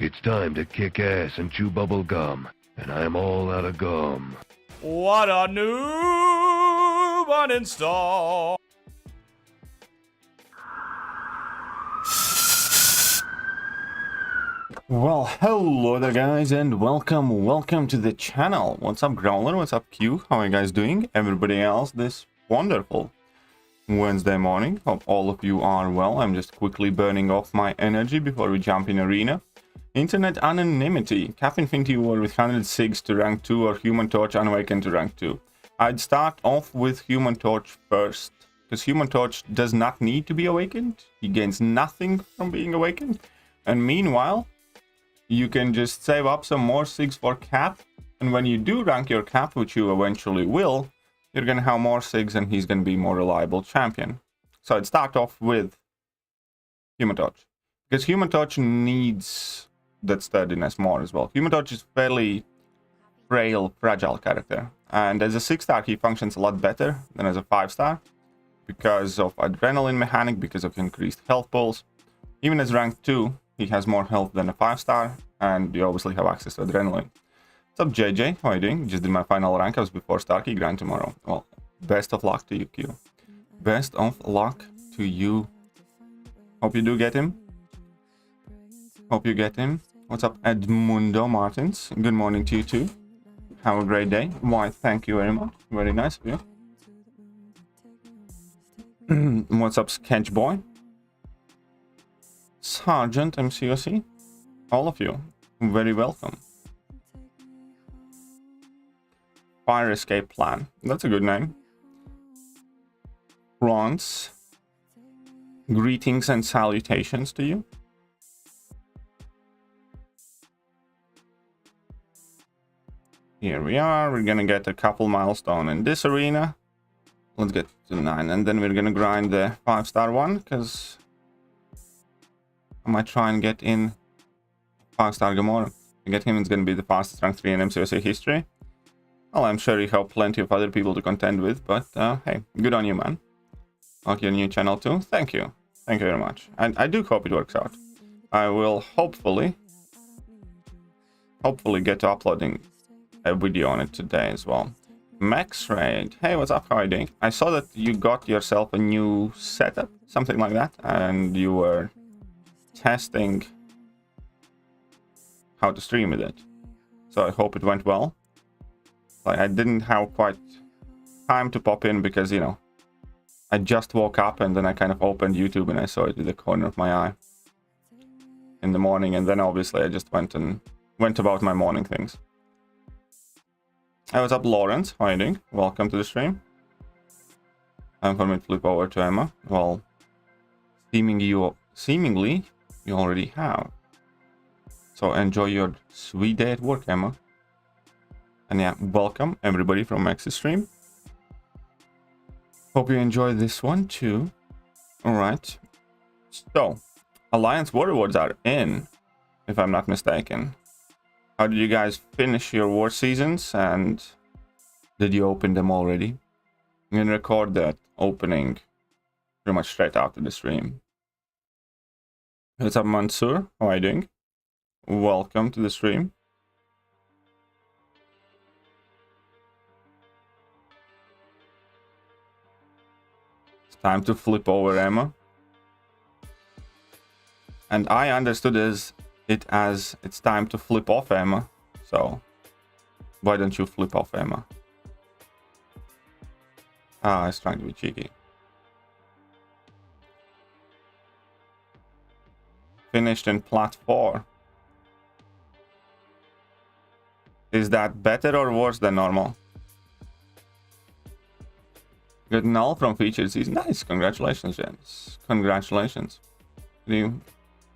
It's time to kick ass and chew bubble gum, and I'm all out of gum. What a noob uninstall! Well, hello there guys, and welcome to the channel. What's up Growler, what's up Q, how are you guys doing? Everybody else this wonderful Wednesday morning. Hope all of you are well. I'm just quickly burning off my energy before we jump in arena. Internet anonymity, Cap Infinity War with 106 to rank 2 or Human Torch Unawakened to rank 2. I'd start off with Human Torch first, because Human Torch does not need to be awakened. He gains nothing from being awakened. And meanwhile, you can just save up some more SIGs for Cap, and when you do rank your Cap, which you eventually will, you're gonna have more SIGs and he's gonna be more reliable champion. So I'd start off with Human Torch, because Human Torch needs that sturdiness more as well. Human Torch is fairly frail, fragile character, and as a 6-star he functions a lot better than as a 5-star because of adrenaline mechanic, because of increased health pulls. Even as rank 2, he has more health than a 5-star, and you obviously have access to adrenaline. What's up, JJ? How are you doing? Just did my final rank ups before Starkey Grind tomorrow. Well, best of luck to you, Q. Best of luck to you. Hope you do get him. Hope you get him. What's up, Edmundo Martins? Good morning to you too. Have a great day. Why, thank you very much. Very nice of you. What's up, Sketch Boy? Sergeant MCOC, all of you, very welcome. Fire Escape Plan, that's a good name. Bronze, greetings and salutations to you. Here we are, we're gonna get a couple milestone in this arena. Let's get to 9, and then we're gonna grind the 5-star one, because I might try and get in 5-star Gamora. To get him, it's going to be the fastest rank 3 in MCOC history. Well, I'm sure you have plenty of other people to contend with, but hey, good on you, man. Like your new channel too. Thank you. Thank you very much. And I do hope it works out. I will hopefully get to uploading a video on it today as well. Max Raid. Hey, what's up? How are you doing? I saw that you got yourself a new setup, something like that, and you were testing how to stream with it, so I hope it went well. Like, I didn't have quite time to pop in because, you know, I just woke up and then I kind of opened YouTube and I saw it in the corner of my eye in the morning, and then obviously I just went about my morning things. Hey, what's up, Lawrence? How are you doing? Welcome to the stream. I'm for me to flip over to Emma. Well, seemingly you already have. So enjoy your sweet day at work, Emma. And yeah, welcome everybody from Max's stream. Hope you enjoy this one too. Alright. So, Alliance War Awards are in, if I'm not mistaken. How did you guys finish your war seasons, and did you open them already? I'm gonna record that opening pretty much straight after the stream. What's up, Mansoor? How are you doing? Welcome to the stream. It's time to flip over Emma. And I understood it as it's time to flip off Emma. So, why don't you flip off Emma? Ah, I was trying to be cheeky. Finished in plat 4. Is that better or worse than normal? Good null from featured season. Nice, congratulations, James. Congratulations.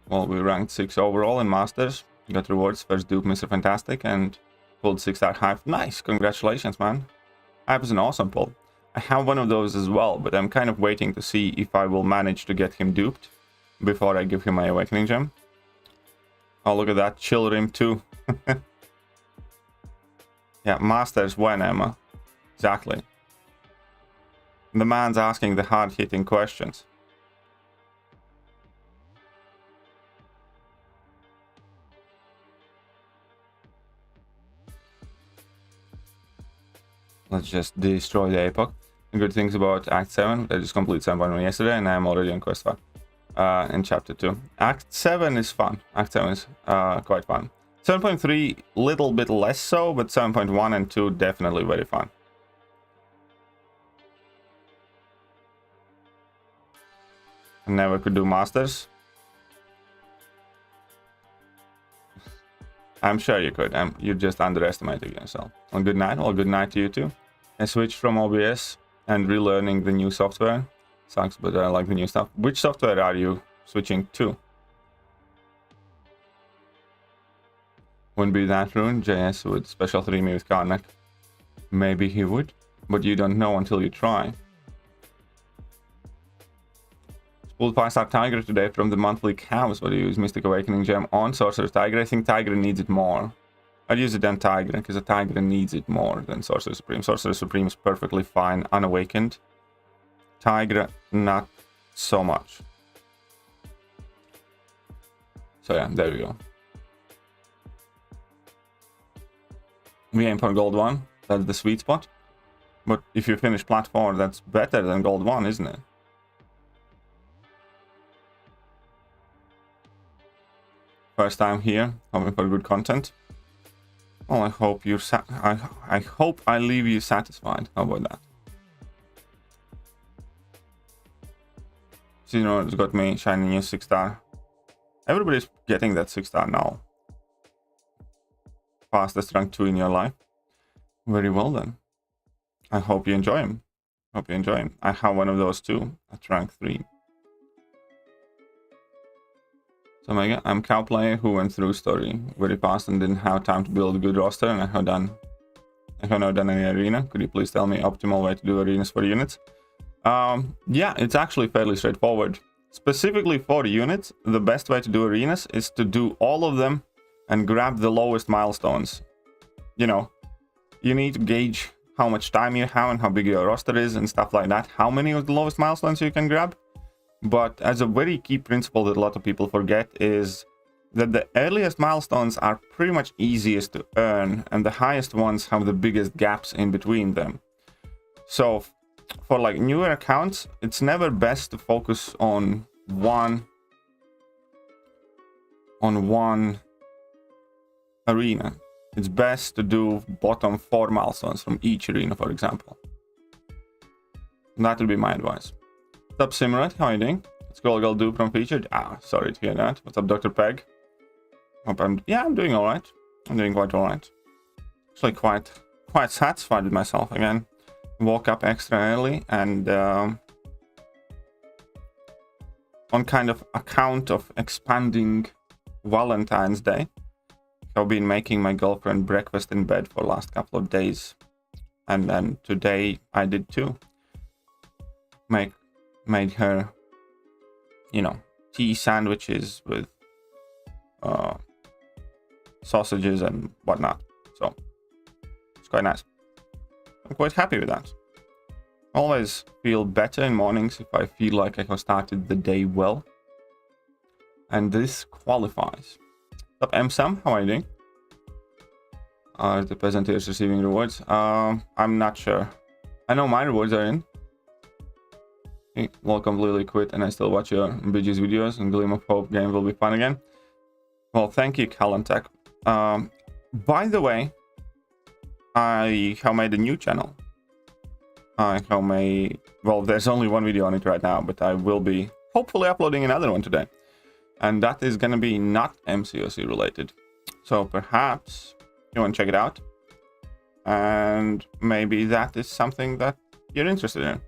Well, we ranked 6 overall in Masters. Got rewards, first dupe Mr. Fantastic, and pulled 6-star Hive. Nice, congratulations, man. Hive is an awesome pull. I have one of those as well, but I'm kind of waiting to see if I will manage to get him duped before I give him my Awakening Gem. Oh, look at that. Chill Rim 2. Yeah, Masters when, Emma? Exactly. The man's asking the hard-hitting questions. Let's just destroy the epoch. The good things about Act 7, I just completed 7.1 yesterday, and I'm already on Quest 5 in Chapter 2. Act 7 is fun. Act 7 is quite fun. 7.3, little bit less so, but 7.1 and 2 definitely very fun. Never could do Masters. I'm sure you could. You're just underestimating yourself. Well, good night. Well, good night to you too. I switched from OBS and relearning the new software. Sucks, but I like the new stuff. Which software are you switching to? Wouldn't be that ruined. JS would special 3 me with Karnak. Maybe he would, but you don't know until you try. Pulled 5-star Tiger today from the monthly cows. What do you use? Mystic Awakening Gem on Sorcerer's Tiger. I think Tiger needs it more. I'd use it on Tiger because a Tiger needs it more than Sorcerer Supreme. Sorcerer Supreme is perfectly fine, unawakened. Tiger, not so much. So yeah, there we go. We aim for Gold 1. That's the sweet spot. But if you finish Plat 4, that's better than Gold 1, isn't it? First time here, hoping for good content. Well, I hope you're I hope I leave you satisfied. How about that? Zero has got me shiny new 6-star. Everybody's getting that 6-star now. Fastest rank 2 in your life. Very well then. I hope you enjoy him. Hope you enjoy him. I have one of those too at rank 3. So Mega, I'm cow player who went through story very fast and didn't have time to build a good roster, and I have not done any arena. Could you please tell me optimal way to do arenas for units? Yeah, it's actually fairly straightforward. Specifically for units, the best way to do arenas is to do all of them and grab the lowest milestones. You know, you need to gauge how much time you have and how big your roster is and stuff like that. How many of the lowest milestones you can grab. But as a very key principle that a lot of people forget is that the earliest milestones are pretty much easiest to earn, and the highest ones have the biggest gaps in between them. So for like newer accounts, it's never best to focus on one arena. It's best to do bottom 4 milestones from each arena, for example. That would be my advice. What's up, Simrat? How are you doing? Scroll Girl Do from featured. Sorry to hear that. What's up, Dr. Peg? Hope I'm doing alright. I'm doing quite alright. Actually quite satisfied with myself again. Woke up extra early and on kind of account of expanding Valentine's Day, I've been making my girlfriend breakfast in bed for the last couple of days. And then today I did too. Made her, you know, tea sandwiches with sausages and whatnot. So it's quite nice. I'm quite happy with that. I always feel better in mornings if I feel like I have started the day well. And this qualifies. What's up, MSam? How are you doing? Are the peasant is receiving rewards? I'm not sure. I know my rewards are in. Welcome, Lily Quit, and I still watch your BG's videos, and Gleam of Hope game will be fun again. Well, thank you, Calentech. By the way, I have made a new channel. Well, there's only one video on it right now, but I will be hopefully uploading another one today. And that is going to be not MCOC related. So perhaps you want to check it out. And maybe that is something that you're interested in.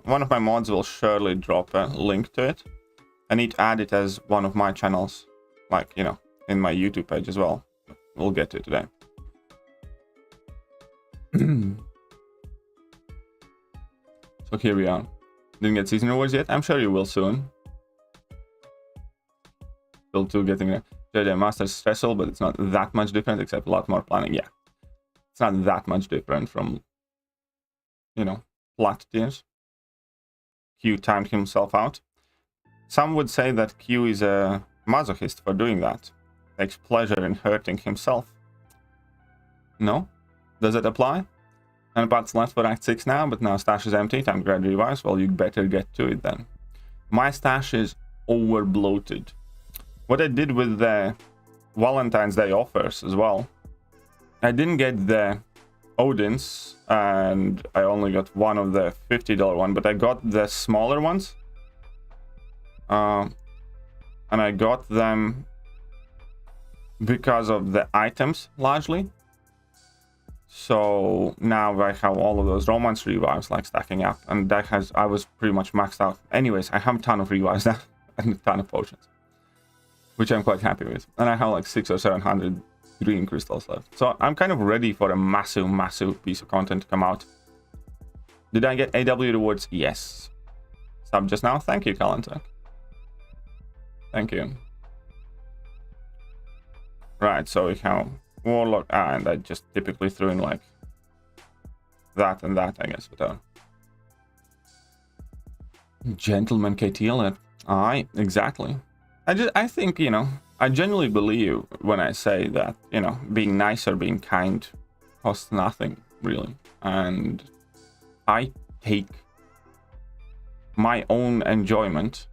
One of my mods will surely drop a link to it. I need to add it as one of my channels, like, you know, in my YouTube page as well. We'll get to it today. So here we are. Didn't get season rewards yet? I'm sure you will soon. Still 2 getting a JJ Master stressful, but it's not that much different, except a lot more planning. Yeah, it's not that much different from, you know, flat tiers. Q timed himself out. Some would say that Q is a masochist for doing that. Takes pleasure in hurting himself. No? Does it apply? And pots left for Act 6 now, but now stash is empty. Time to grab revives. Well, you better get to it then. My stash is over bloated. What I did with the Valentine's Day offers as well, I didn't get the Odin's, and I only got one of the $50 one, but I got the smaller ones. And I got them because of the items, largely. So now I have all of those romance revives like stacking up, and that has, I was pretty much maxed out. Anyways, I have a ton of revives now and a ton of potions, which I'm quite happy with. And I have like 600 or 700 green crystals left. So I'm kind of ready for a massive piece of content to come out. Did I get AW rewards? Yes. Sub just now. Thank you, Calendar. Thank you. Right, so we have Warlock, and I just typically threw in like that and that, I guess, without. Gentleman KTL. Aye, exactly. I think, you know, I genuinely believe when I say that, you know, being nice or being kind costs nothing, really. And I take my own enjoyment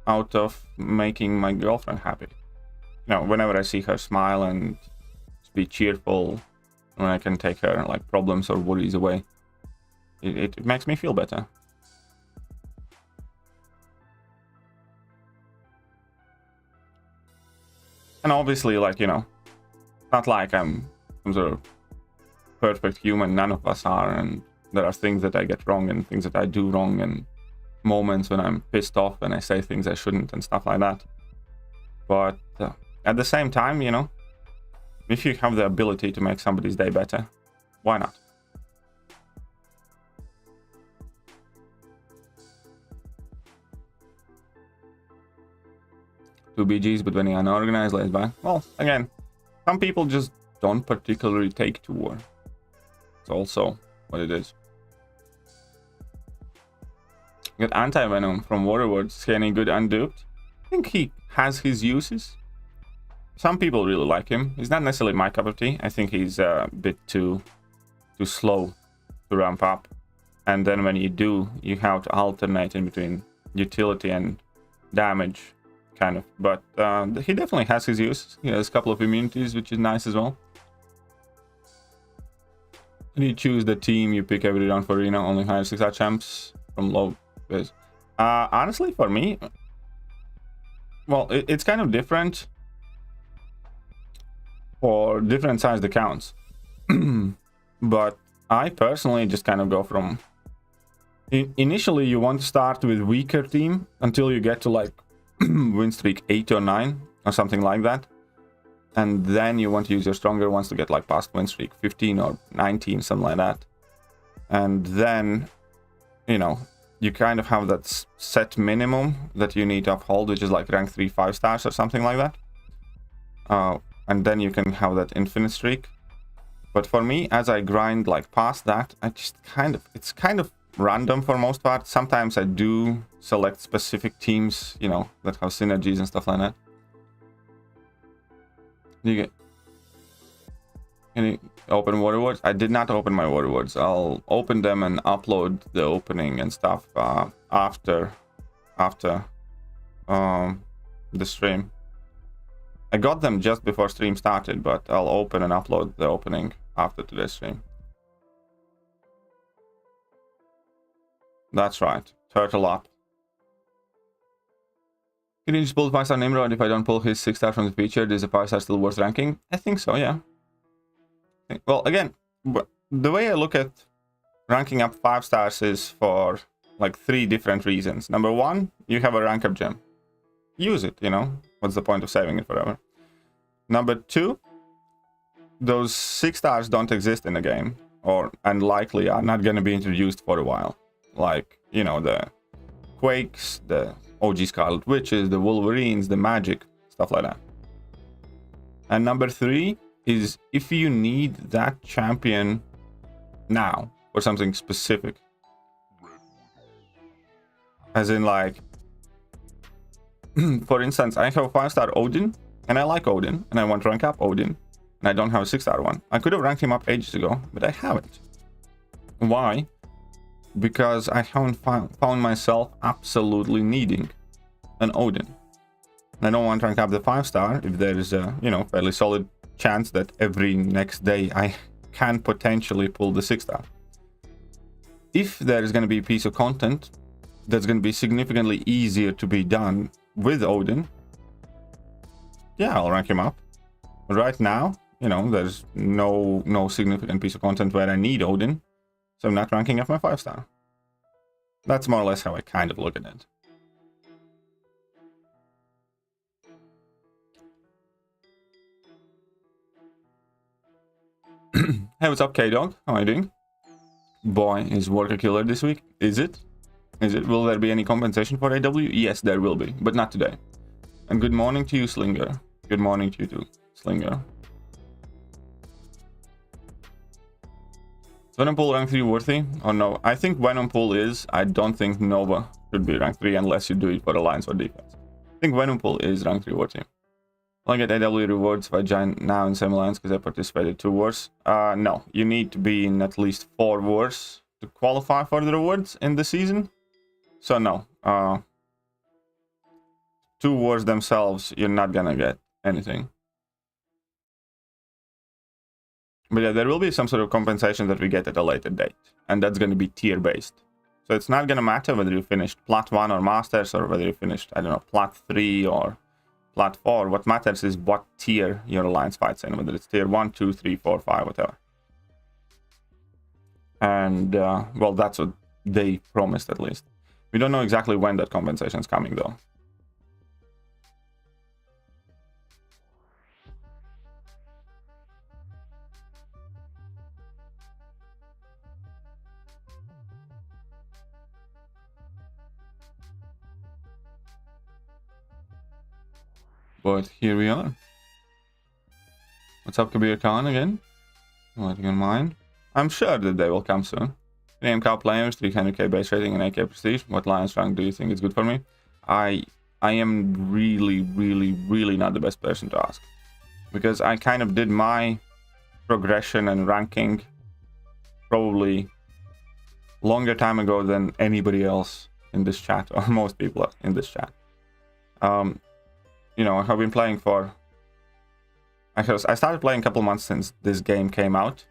out of making my girlfriend happy. You know, whenever I see her smile and be cheerful, when I can take her like problems or worries away, it makes me feel better. And obviously, like, you know, not like I'm some sort of perfect human. None of us are, and there are things that I get wrong and things that I do wrong, and moments when I'm pissed off and I say things I shouldn't and stuff like that. But at the same time, you know, if you have the ability to make somebody's day better, why not? Two BGs, but when you're unorganized, lays back. Well, again, some people just don't particularly take to war. It's also what it is. Got anti-venom from Waterworld. Is he any good unduped? I think he has his uses. Some people really like him. He's not necessarily my cup of tea. I think he's a bit too slow to ramp up. And then when you do, you have to alternate in between utility and damage, kind of. But he definitely has his use. He has a couple of immunities, which is nice as well. And you choose the team you pick every round for arena. Only hire 6-star champs from low base. Honestly, for me, well, it's kind of different for different sized accounts. But I personally just kind of go from initially you want to start with weaker team until you get to like win streak 8 or 9 or something like that, and then you want to use your stronger ones to get like past win streak 15 or 19, something like that. And then, you know, you kind of have that set minimum that you need to uphold, which is like rank 3 5-stars or something like that. And then you can have that infinite streak. But for me, as I grind like past that, I just it's kind of random for most part. Sometimes I do select specific teams, you know, that have synergies and stuff like that. Can you open waterwords? I did not open my waterwords. I'll open them and upload the opening and stuff after the stream. I got them just before stream started, but I'll open and upload the opening after today's stream. That's right. Turtle up. Can you just pull 5-star Nimrod if I don't pull his 6-star from the feature? Is a 5-star still worth ranking? I think so, yeah. Well, again, the way I look at ranking up 5-stars is for like 3 different reasons. Number 1, you have a rank up gem. Use it, you know. What's the point of saving it forever? Number 2, those 6-stars don't exist in the game, and likely are not going to be introduced for a while. Like, you know, the Quakes, the OG Scarlet Witches, the Wolverines, the Magic, stuff like that. And number 3 is if you need that champion now for something specific. As in, like, for instance, I have a 5-star Odin, and I like Odin, and I want to rank up Odin, and I don't have a 6-star one. I could have ranked him up ages ago, but I haven't. Why? Because I haven't found myself absolutely needing an Odin. I don't want to rank up the 5-star if there is a, you know, fairly solid chance that every next day I can potentially pull the 6-star. If there is going to be a piece of content that's going to be significantly easier to be done with Odin, yeah, I'll rank him up. But right now, you know, there's no significant piece of content where I need Odin, so I'm not ranking up my 5-star. That's more or less how I kind of look at it. Hey, what's up, K-Dog? How are you doing? Boy, is work a killer this week. Is it? Is it? Will there be any compensation for AW? Yes, there will be, but not today. And good morning to you, Slinger. Good morning to you too, Slinger. Is Venom Pool rank 3 worthy? Or no? I think Venom Pool is. I don't think Nova should be rank 3 unless you do it for Alliance or Defense. I think Venom Pool is rank 3 worthy. Will I get AW rewards if I join now in same alliance because I participated 2 wars? No. You need to be in at least 4 wars to qualify for the rewards in the season. So no. 2 wars themselves, you're not gonna get anything. But yeah, there will be some sort of compensation that we get at a later date. And that's gonna be tier based. So it's not gonna matter whether you finished Plat 1 or Masters, or whether you finished, I don't know, Plat 3 or Plat 4. What matters is what tier your alliance fights in, whether it's tier 1, 2, 3, 4, 5, whatever. And, well, that's what they promised at least. We don't know exactly when that compensation is coming, though. But here we are. What's up, Kabir Khan again? What, you can mind? I'm sure that they will come soon. Name cow players, 300k base rating and 8k prestige. What alliance rank do you think is good for me? I am really not the best person to ask. Because I kind of did my progression and ranking probably longer time ago than anybody else in this chat, or most people in this chat. You know, I have been playing for... I started playing a couple months since this game came out.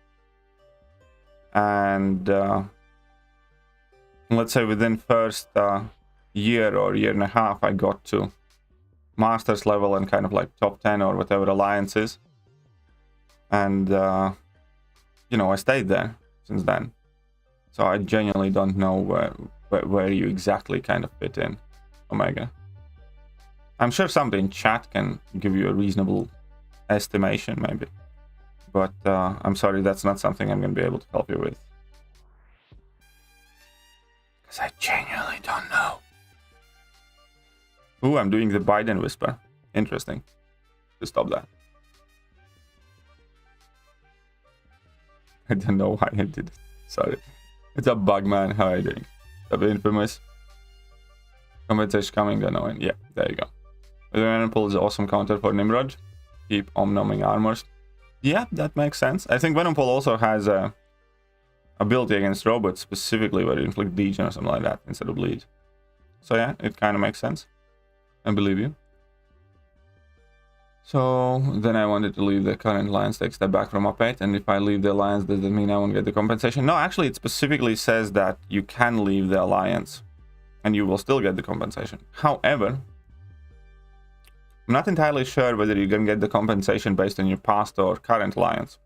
And let's say within first year or year and a half, I got to Masters level and kind of like top 10 or whatever alliances. And, you know, I stayed there since then. So I genuinely don't know where you exactly kind of fit in, Omega. I'm sure somebody in chat can give you a reasonable estimation, maybe. But I'm sorry, that's not something I'm going to be able to help you with. Because I genuinely don't know. Ooh, I'm doing the Biden whisper. Interesting. To stop that. I don't know why I did it. Sorry. It's a bug, man. How are you doing? A bit infamous. Compensation coming, annoying. Yeah, there you go. The Venom Pool is an awesome counter for Nimrod. Keep omnoming armors. Yeah, that makes sense. I think Venom Pool also has a ability against robots, specifically where you inflict degen or something like that instead of bleed. So yeah, it kind of makes sense. I believe you. So then I wanted to leave the current alliance, take a step back from up 8, and if I leave the alliance, does that mean I won't get the compensation? No, actually it specifically says that you can leave the alliance and you will still get the compensation. However, I'm not entirely sure whether you're going to get the compensation based on your past or current alliance.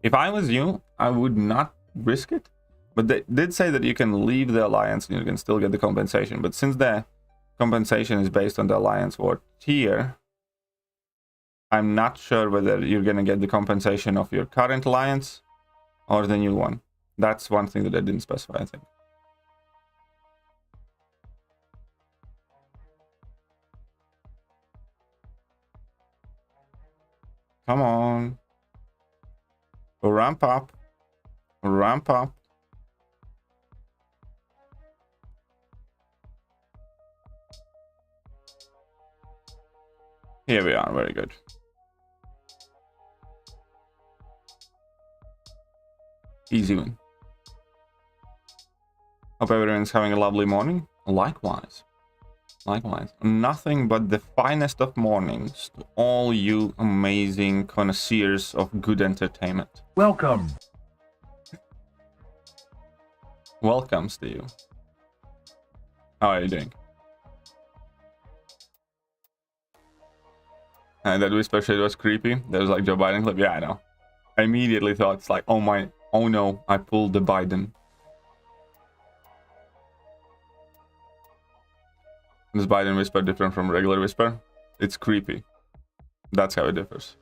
If I was you, I would not risk it. But they did say that you can leave the alliance and you can still get the compensation. But since the compensation is based on the alliance war tier, I'm not sure whether you're going to get the compensation of your current alliance or the new one. That's one thing that I didn't specify, I think. Come on. Ramp up. Ramp up. Here we are. Very good. Easy win. Hope everyone's having a lovely morning. Likewise. Likewise. Nothing but the finest of mornings to all you amazing connoisseurs of good entertainment. Welcome. Welcomes to you. How are you doing? And that whisper shit was creepy. That was like Joe Biden clip. Yeah, I know. I immediately thought it's like, oh no, I pulled the Biden. This Biden whisper different from regular whisper? It's creepy. That's how it differs.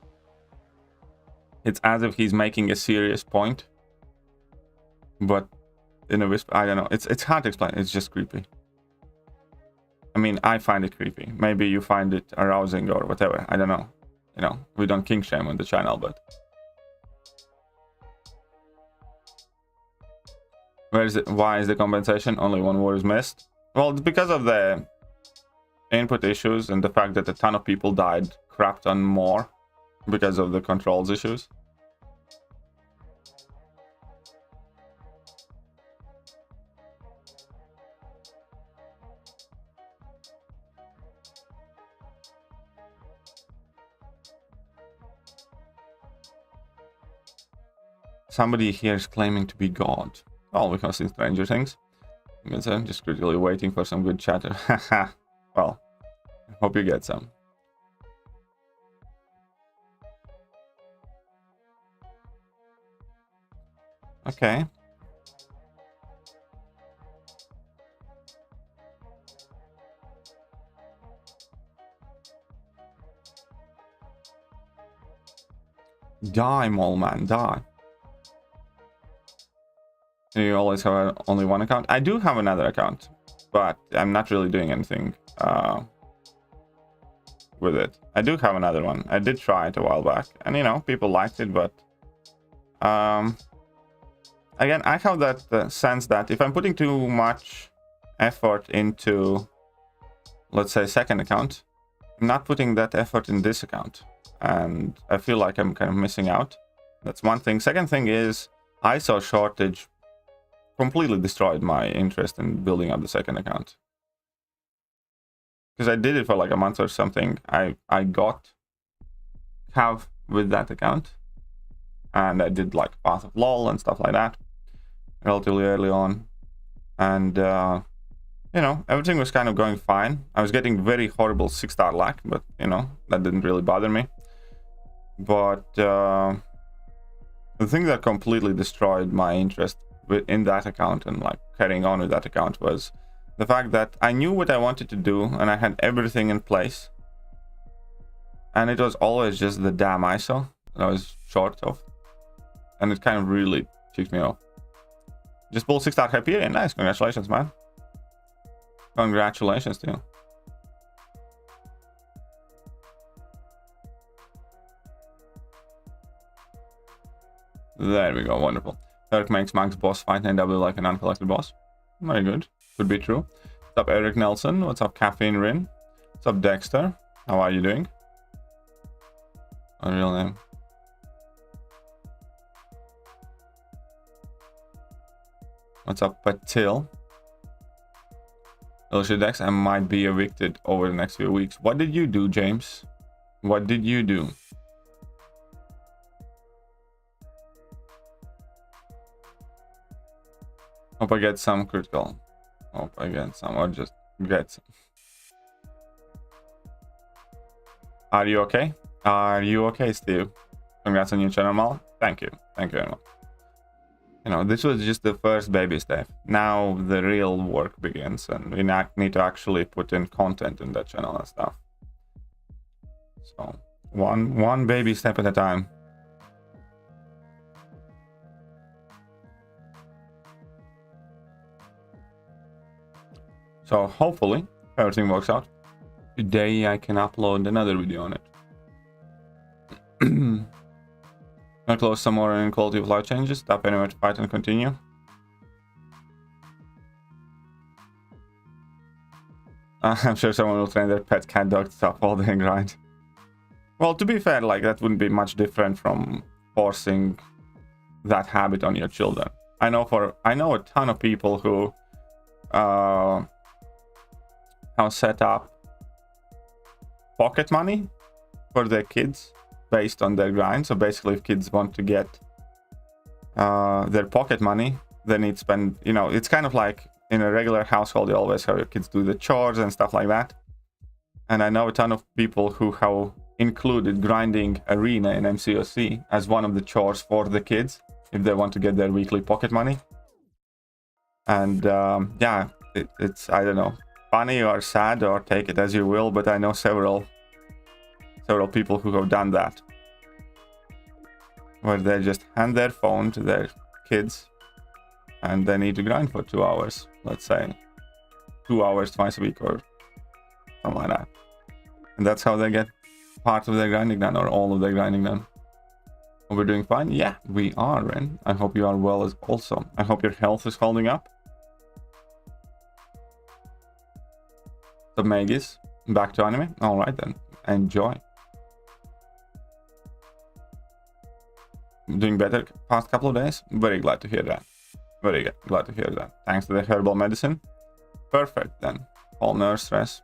It's as if he's making a serious point, but in a whisper. I don't know. It's hard to explain. It's just creepy. I mean, I find it creepy. Maybe you find it arousing or whatever. I don't know. You know, we don't kink shame on the channel, but where is it? Why is the compensation? Only one word is missed. Well, it's because of the input issues and the fact that a ton of people died crapped on more because of the controls issues. Somebody here is claiming to be God. Well, because in Stranger Things. I'm just critically waiting for some good chatter. Haha. Well, I hope you get some. Okay. Die, mole man, die. You always have only one account? I do have another account, but I'm not really doing anything with it. I do have another one. I did try it a while back, and you know, people liked it, but again, I have that sense that if I'm putting too much effort into, let's say, second account, I'm not putting that effort in this account, and I feel like I'm kind of missing out. That's one thing. Second thing is ISO shortage completely destroyed my interest in building up the second account, because I did it for like a month or something. I got have with that account, and I did like Path of LOL and stuff like that relatively early on, and you know, everything was kind of going fine. I was getting very horrible 6-star lag, but you know, that didn't really bother me. But the thing that completely destroyed my interest in that account and like carrying on with that account was the fact that I knew what I wanted to do and I had everything in place, and it was always just the damn ISO that I was short of, and it kind of really ticked me off. Just pulled 6-star Hyperion. Nice, congratulations, man. Congratulations to you. There we go, wonderful. Eric makes Max boss fight NW like an uncollected boss. Very good. Could be true. What's up, Eric Nelson? What's up, Caffeine Rin? What's up, Dexter? How are you doing? A real name. What's up, Patil? Dex, I might be evicted over the next few weeks. What did you do, James? What did you do? Hope I get some critical. Hope I get some, or just get some. Are you okay? Are you okay, Steve? Congrats on your channel, Mal. Thank you. Thank you very much. You know, this was just the first baby step. Now the real work begins, and we need to actually put in content in that channel and stuff. So, one baby step at a time. So hopefully, if everything works out, today I can upload another video on it. I'll close some more in quality of life changes. Stop anywhere to fight and continue. I'm sure someone will train their pet cat dog to stop all the grind. Well, to be fair, like that wouldn't be much different from forcing that habit on your children. I know a ton of people who set up pocket money for their kids based on their grind. So basically, if kids want to get their pocket money, they need to spend, you know, it's kind of like in a regular household, you always have your kids do the chores and stuff like that. And I know a ton of people who have included grinding arena in MCOC as one of the chores for the kids if they want to get their weekly pocket money. And yeah, it's, I don't know, funny or sad, or take it as you will, but I know several people who have done that, where they just hand their phone to their kids and they need to grind for 2 hours, let's say 2 hours twice a week or something like that, and that's how they get part of their grinding done, or all of their grinding done. We're doing fine. Yeah, we are, Ren. I hope you are well as also. I hope your health is holding up. The Magis, back to anime. All right then, enjoy. Doing better past couple of days. Very glad to hear that. Very glad to hear that. Thanks to the herbal medicine. Perfect then. All nerve stress.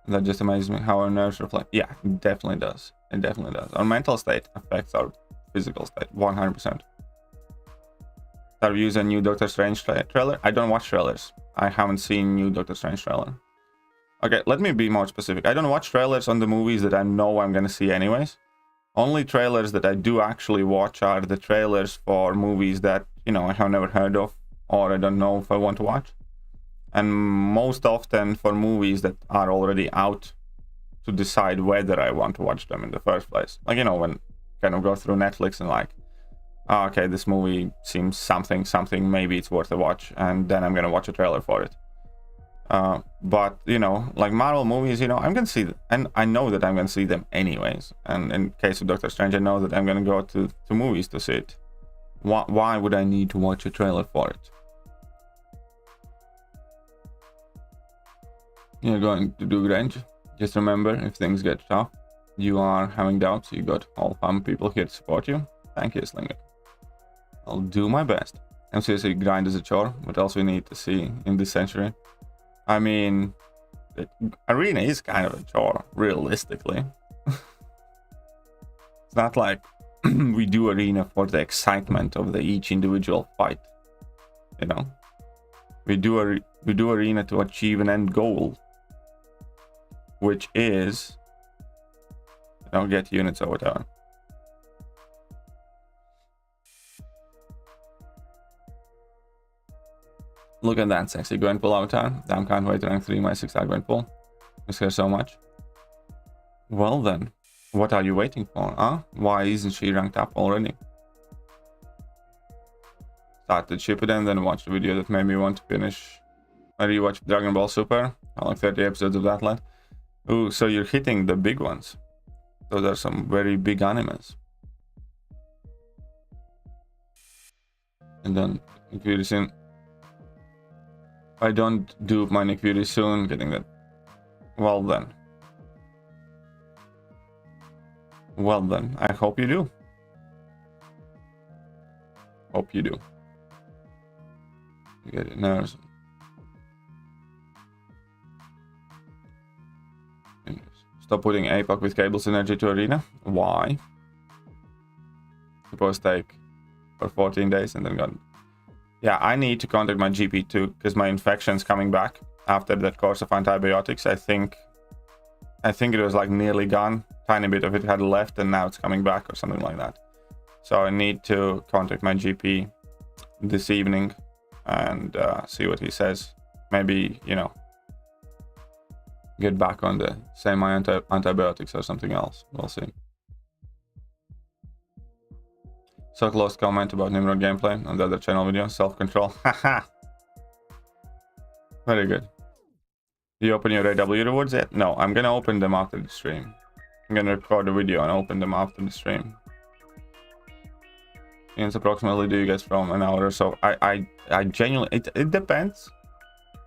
That just amazes me how our nerves reflect. Yeah, it definitely does. It definitely does. Our mental state affects our physical state 100%. Have you used a new Doctor Strange trailer? I don't watch trailers. I haven't seen new Doctor Strange trailer. Okay, let me be more specific. I don't watch trailers on the movies that I know I'm gonna see anyways. Only trailers that I do actually watch are the trailers for movies that, you know, I have never heard of, or I don't know if I want to watch. And most often for movies that are already out, to decide whether I want to watch them in the first place. Like, you know, when kind of go through Netflix and like, oh, okay, this movie seems something, maybe it's worth a watch, and then I'm gonna watch a trailer for it. But, you know, like Marvel movies, you know, I'm gonna see them, and I know that I'm gonna see them anyways. And in case of Doctor Strange, I know that I'm gonna go to movies to see it. Why would I need to watch a trailer for it? You're going to do Grange. Just remember, if things get tough, you are having doubts, you got all fun people here to support you. Thank you, Slinger. I'll do my best. MCOC grind is a chore. What else we need to see in this century? I mean, arena is kind of a chore, realistically. It's not like we do arena for the excitement of each individual fight. You know, we do arena to achieve an end goal, which is, you know, get units or whatever. Look at that sexy Gwen Pool avatar. Damn, can't wait to rank 3 my 6-star Gwen Pool. Miss her so much. Well then, what are you waiting for, huh? Why isn't she ranked up already? Started Shippuden and then watched the video that made me want to finish. I rewatched Dragon Ball Super. I like 30 episodes of that lad. Ooh, so you're hitting the big ones. Those are some very big animes. And then Nick soon. I don't do my Nick Fury soon, getting that. Well then. Well then, I hope you do. Hope you do. You get it, nerves. Stop putting APOC with cable synergy to arena. Why? Supposed to take for 14 days and then gone. Yeah, I need to contact my GP too, because my infection's coming back after that course of antibiotics. I think it was like nearly gone. Tiny bit of it had left and now it's coming back or something like that. So I need to contact my GP this evening and see what he says. Maybe, you know, get back on the same antibiotics or something else. We'll see. So close comment about Nimrod gameplay on the other channel video. Self-control. Haha. Very good. You open your AW rewards yet? No, I'm gonna open them after the stream. I'm gonna record a video and open them after the stream. And approximately do you get from an hour or so? I genuinely, it depends.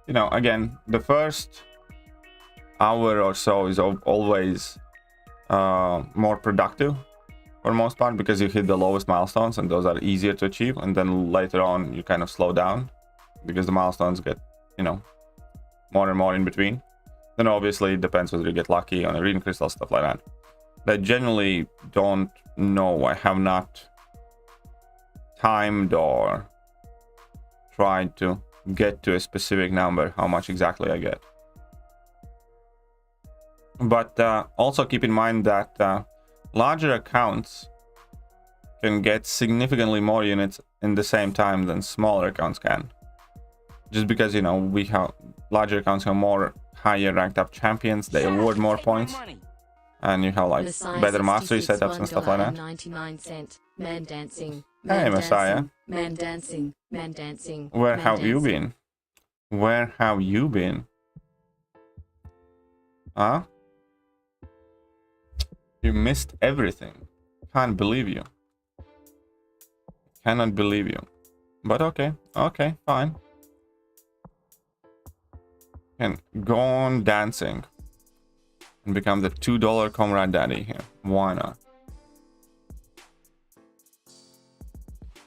You know, again, the first hour or so is always more productive for most part, because you hit the lowest milestones and those are easier to achieve, and then later on you kind of slow down because the milestones get, you know, more and more in between. Then obviously it depends whether you get lucky on a reading crystal, stuff like that. But I generally don't know. I have not timed or tried to get to a specific number, how much exactly I get. But also keep in mind that larger accounts can get significantly more units in the same time than smaller accounts can. Just because, you know, we have larger accounts have more higher ranked up champions, they award more points, and you have like better mastery setups and stuff like that. 99¢. Man dancing. Hey, Messiah. Man dancing. Man dancing. Where have you been? Where have you been? Huh? You missed everything. Can't believe you. Cannot believe you. But okay. Okay, fine. Can go on dancing and become the $2 Comrade daddy here. Why not?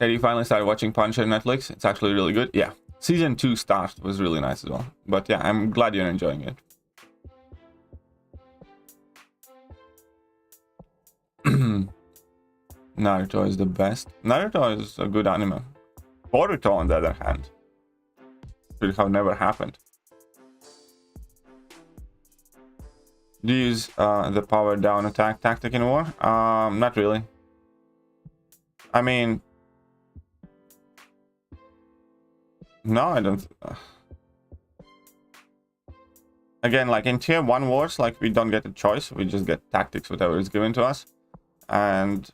Have you finally started watching Punisher on Netflix? It's actually really good. Yeah. Season 2 start was really nice as well. But yeah, I'm glad you're enjoying it. Naruto is the best. Naruto is a good anime. Boruto, on the other hand, should have never happened. Do you use the power down attack tactic in war? Not really. I mean, no, I don't. Again, like in tier 1 wars, like we don't get a choice. We just get tactics, whatever is given to us. And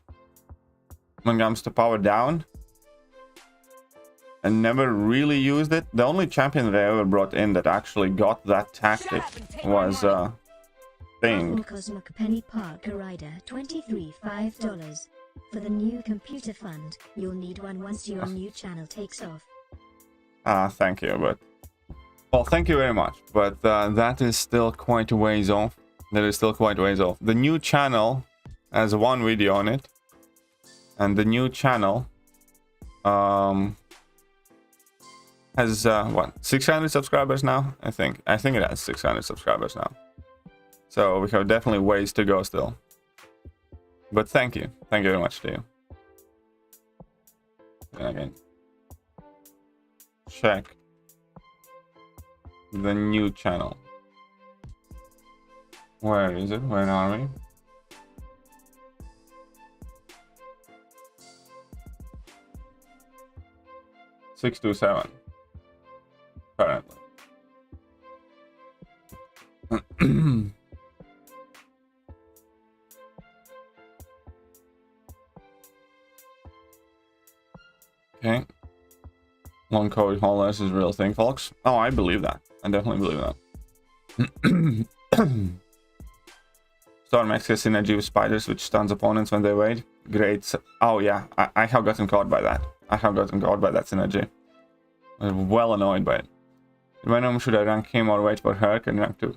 when it comes to power down, I never really used it. The only champion that I ever brought in that actually got that tactic was Thing. Cosmic Penny Parker Rider 23 $5 for the new computer fund. You'll need one once your new channel takes off. Thank you, but well, thank you very much, but that is still quite a ways off. That is still quite a ways off. The new channel has one video on it, and the new channel has what, 600 subscribers now? I think it has 600 subscribers now. So we have definitely ways to go still. But thank you very much to you. And again, check the new channel. Where is it? Where are we? $627 currently. Okay. Long code holders is a real thing, folks. Oh, I believe that. I definitely believe that. Storm X has synergy with spiders, which stuns opponents when they wait. Great. Oh yeah, I have gotten caught by that. I have gotten caught by that synergy. I'm well annoyed by it. Venom, should I rank him or wait for Herc and rank 2?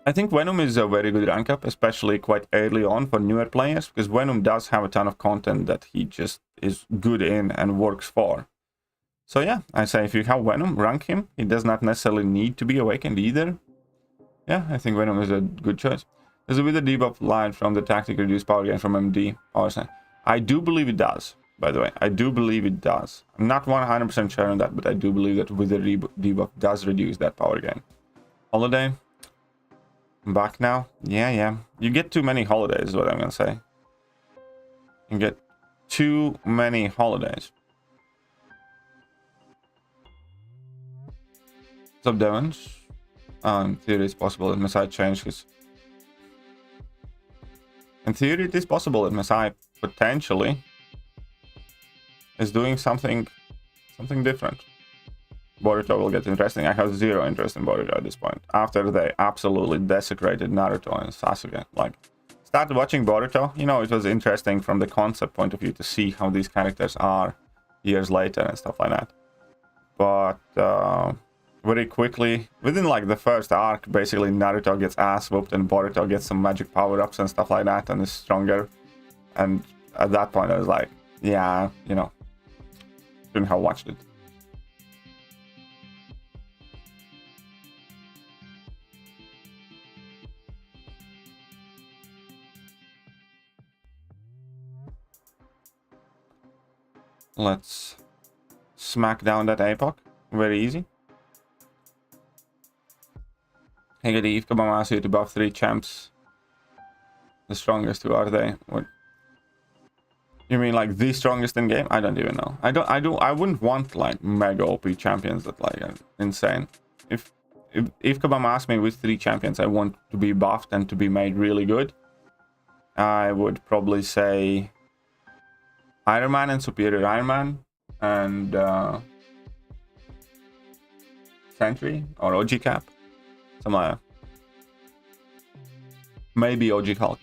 I think Venom is a very good rank up, especially quite early on for newer players, because Venom does have a ton of content that he just is good in and works for. So yeah, I say if you have Venom, rank him. He does not necessarily need to be awakened either. Yeah, I think Venom is a good choice. Does it with the debuff line from the tactic reduce power gain from MD? I do believe it does, by the way. I do believe it does. I'm not 100% sure on that, but I do believe that with the debuff does reduce that power gain. Holiday. I'm back now. Yeah. You get too many holidays is what I'm gonna say. You get too many holidays. What's up, Devons? In theory, it's possible that Messiah changed his... In theory, it is possible that Messiah potentially is doing something different. Boruto will get interesting. I have zero interest in Boruto at this point. After they absolutely desecrated Naruto and Sasuke. Like, started watching Boruto, you know, it was interesting from the concept point of view to see how these characters are years later and stuff like that. But very quickly, within like the first arc, basically Naruto gets ass whooped and Boruto gets some magic power-ups and stuff like that and is stronger. And at that point I was like, yeah, you know, shouldn't have watched it. Let's smack down that APOC. Very easy. Hey, good eve. Come on, ask you to buff 3 champs. The strongest, who are they? What? You mean like the strongest in game? I don't even know. I wouldn't want like mega OP champions that like are insane. If Kabam asked me which 3 champions I want to be buffed and to be made really good, I would probably say Iron Man and Superior Iron Man and Sentry or OG Cap. Something like that. Maybe OG Hulk.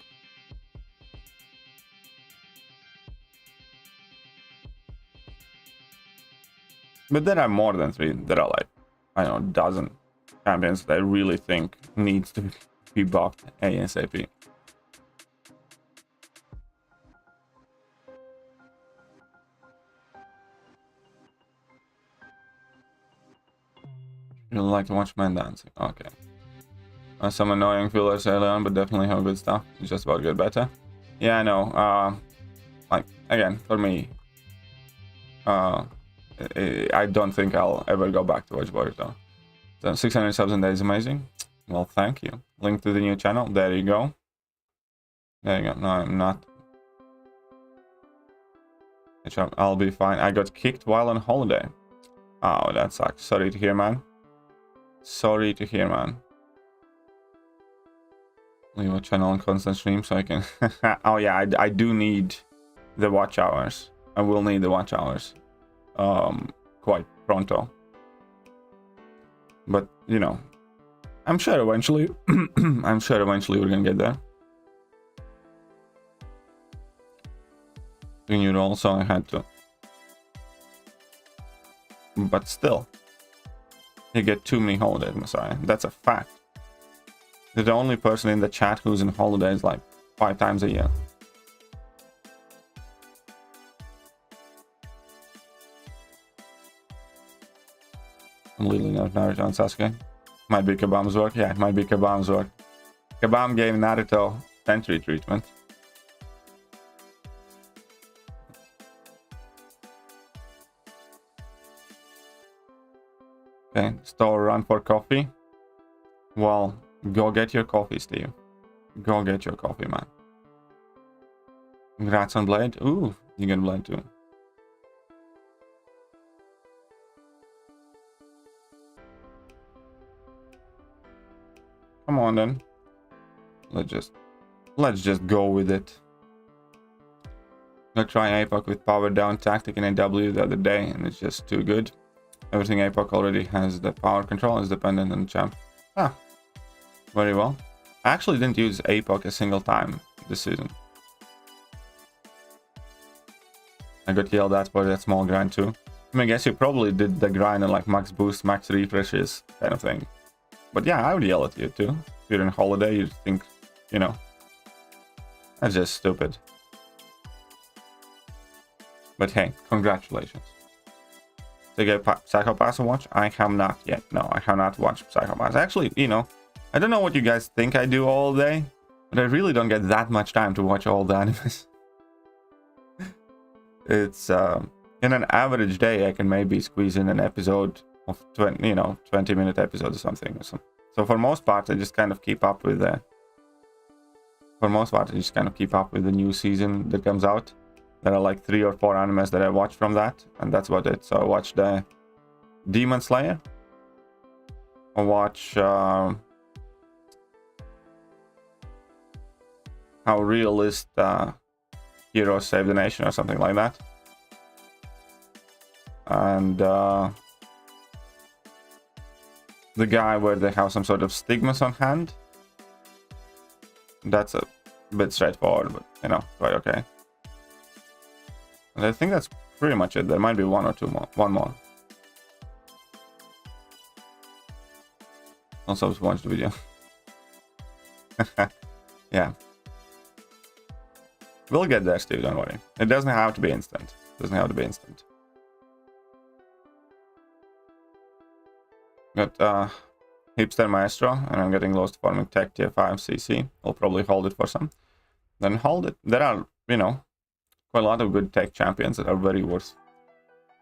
But there are more than 3. There are like, I don't know, a dozen champions that I really think needs to be buffed ASAP. You like to watch men dancing? Okay. Some annoying fillers early on, but definitely have good stuff. It's just about get better. Yeah, I know. Like, again, for me, I don't think I'll ever go back to watch Boruto. So 600 subs in a day is amazing. Well, thank you. Link to the new channel. There you go. There you go. No, I'm not. I'll be fine. I got kicked while on holiday. Oh, that sucks. Sorry to hear, man. Sorry to hear, man. Leave a channel on constant stream so I can... Oh yeah, I do need the watch hours. I will need the watch hours. Quite pronto. But, you know, I'm sure eventually... I'm sure eventually we're gonna get there. New role, so I had to. But still. You get too many holidays, Messiah. That's a fact. You're the only person in the chat who's in holidays like 5 times a year. I'm literally not Naruto and Sasuke. Might be Kabam's work. Yeah, it might be Kabam's work. Kabam gave Naruto Sentry treatment. Okay, store run for coffee. Well, go get your coffee, Steve. Go get your coffee, man. Congrats on Blade. Ooh, you get Blade too. Come on then. Let's just go with it. I tried APOC with power down tactic in AW the other day, and it's just too good. Everything APOC already has the power control is dependent on the champ. Ah, very well. I actually didn't use APOC a single time this season. I got yelled at for that small grind too. I mean, I guess you probably did the grind on like max boost, max refreshes kind of thing. But yeah, I would yell at you too. If you're on holiday, you think, you know, that's just stupid. But hey, congratulations. To get Psycho Pass to watch? I have not yet. No, I have not watched Psycho Pass. Actually, you know, I don't know what you guys think I do all day, but I really don't get that much time to watch all the animes. It's, in an average day, I can maybe squeeze in an episode of 20-minute episode or something. So for most part, I just kind of keep up with the... For most part, I just kind of keep up with the new season that comes out. There are like 3 or 4 animes that I watch from that, and that's about it. So I watched the Demon Slayer. I watch How Realist Heroes Save the Nation or something like that. And the guy where they have some sort of stigmas on hand. That's a bit straightforward, but you know, quite okay. And I think that's pretty much it. There might be one more. Also, watch the video. Yeah. We'll get there, Steve, don't worry. It doesn't have to be instant. Got Hipster Maestro, and I'm getting lost farming Tech tier 5 CC. I'll probably hold it for some. Then hold it. There are, you know, quite a lot of good tech champions that are very worth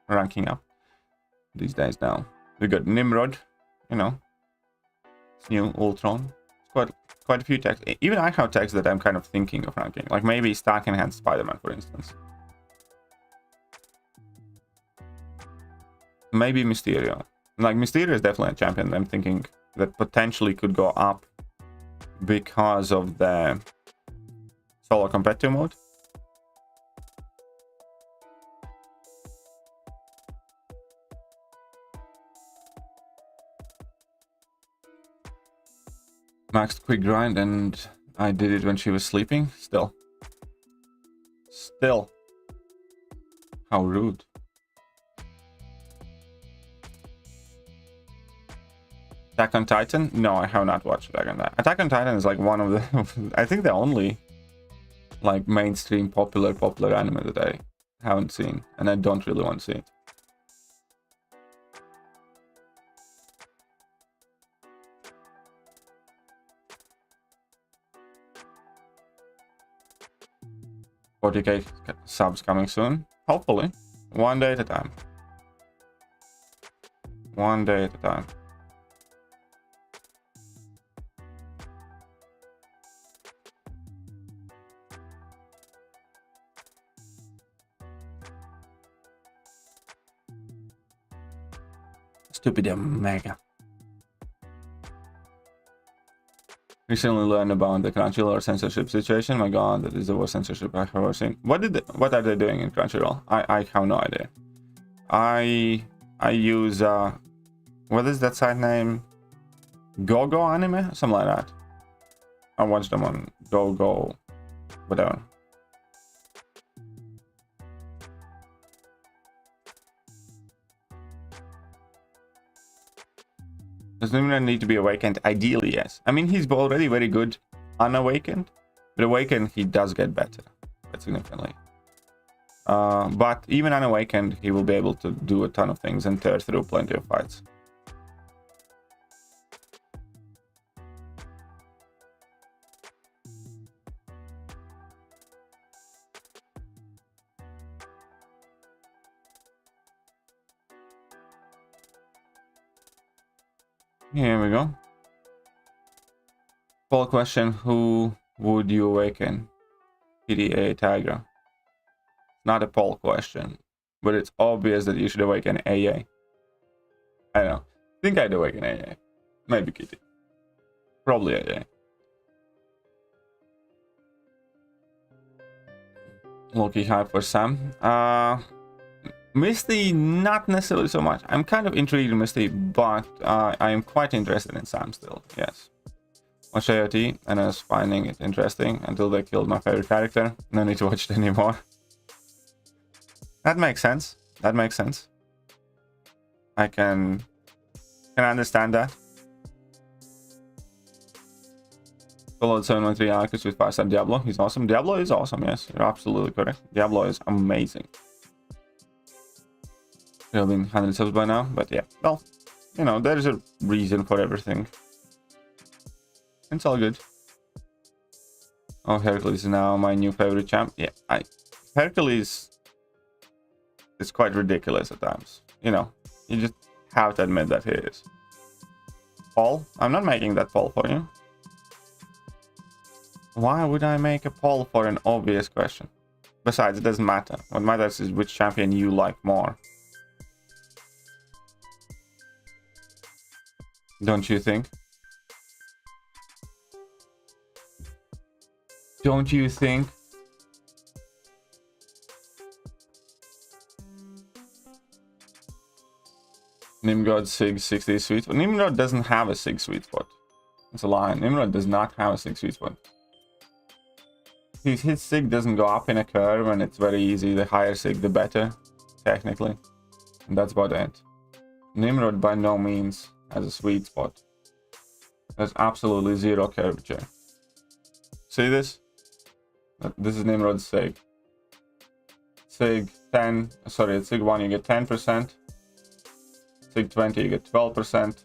ranking up these days now. We got Nimrod, you know, it's new Ultron. It's quite a few techs. Even I have techs that I'm kind of thinking of ranking, like maybe Stack Enhanced Spider-Man, for instance. Maybe Mysterio. Like, Mysterio is definitely a champion that I'm thinking that potentially could go up because of the solo competitive mode. Maxed quick grind, and I did it when she was sleeping. Still. How rude. Attack on Titan? No, I have not watched Attack on Titan. Attack on Titan is like one of the, I think the only like mainstream popular anime that I haven't seen, and I don't really want to see it. $40K subs coming soon. Hopefully. One day at a time. One day at a time. Stupid Omega. Recently learned about the Crunchyroll censorship situation. My god, that is the worst censorship I've ever seen. What are they doing in Crunchyroll? I have no idea. I use what is that site name? Go Anime? Something like that. I watch them on Go whatever. Does Nimrod need to be awakened? Ideally, yes. I mean, he's already very good unawakened, but awakened, he does get better quite significantly. But even unawakened, he will be able to do a ton of things and tear through plenty of fights. Here we go. Poll question: who would you awaken? PDA Tigra. Not a poll question, but it's obvious that you should awaken AA. I don't know. I think I'd awaken AA. Maybe Kitty. Probably AA. Low-key hype for Sam. Misty, not necessarily so much. I'm kind of intrigued in Misty, but I am quite interested in Sam still, yes. Watch AOT, and I was finding it interesting until they killed my favorite character. No need to watch it anymore. That makes sense. That makes sense. I can understand that. Followed 713 Arcus with 5-star Diablo. He's awesome. Diablo is awesome, yes. You're absolutely correct. Diablo is amazing. We've been 100 subs by now, but yeah, well, you know, there's a reason for everything. It's all good. Oh, Hercules is now my new favorite champ. Yeah, Hercules is quite ridiculous at times. You know, you just have to admit that he is. Poll? I'm not making that poll for you. Why would I make a poll for an obvious question? Besides, it doesn't matter. What matters is which champion you like more. Don't you think? Don't you think? Nimrod Sig 60 sweet spot. Nimrod doesn't have a Sig sweet spot. It's a lie. Nimrod does not have a Sig sweet spot. His Sig doesn't go up in a curve, and it's very easy. The higher Sig, the better, technically. And that's about it. Nimrod by no means has a sweet spot. There's absolutely zero curvature. See this? This is Nimrod's Sig. Sig 10, sorry, at Sig 1 you get 10%. Sig 20 you get 12%.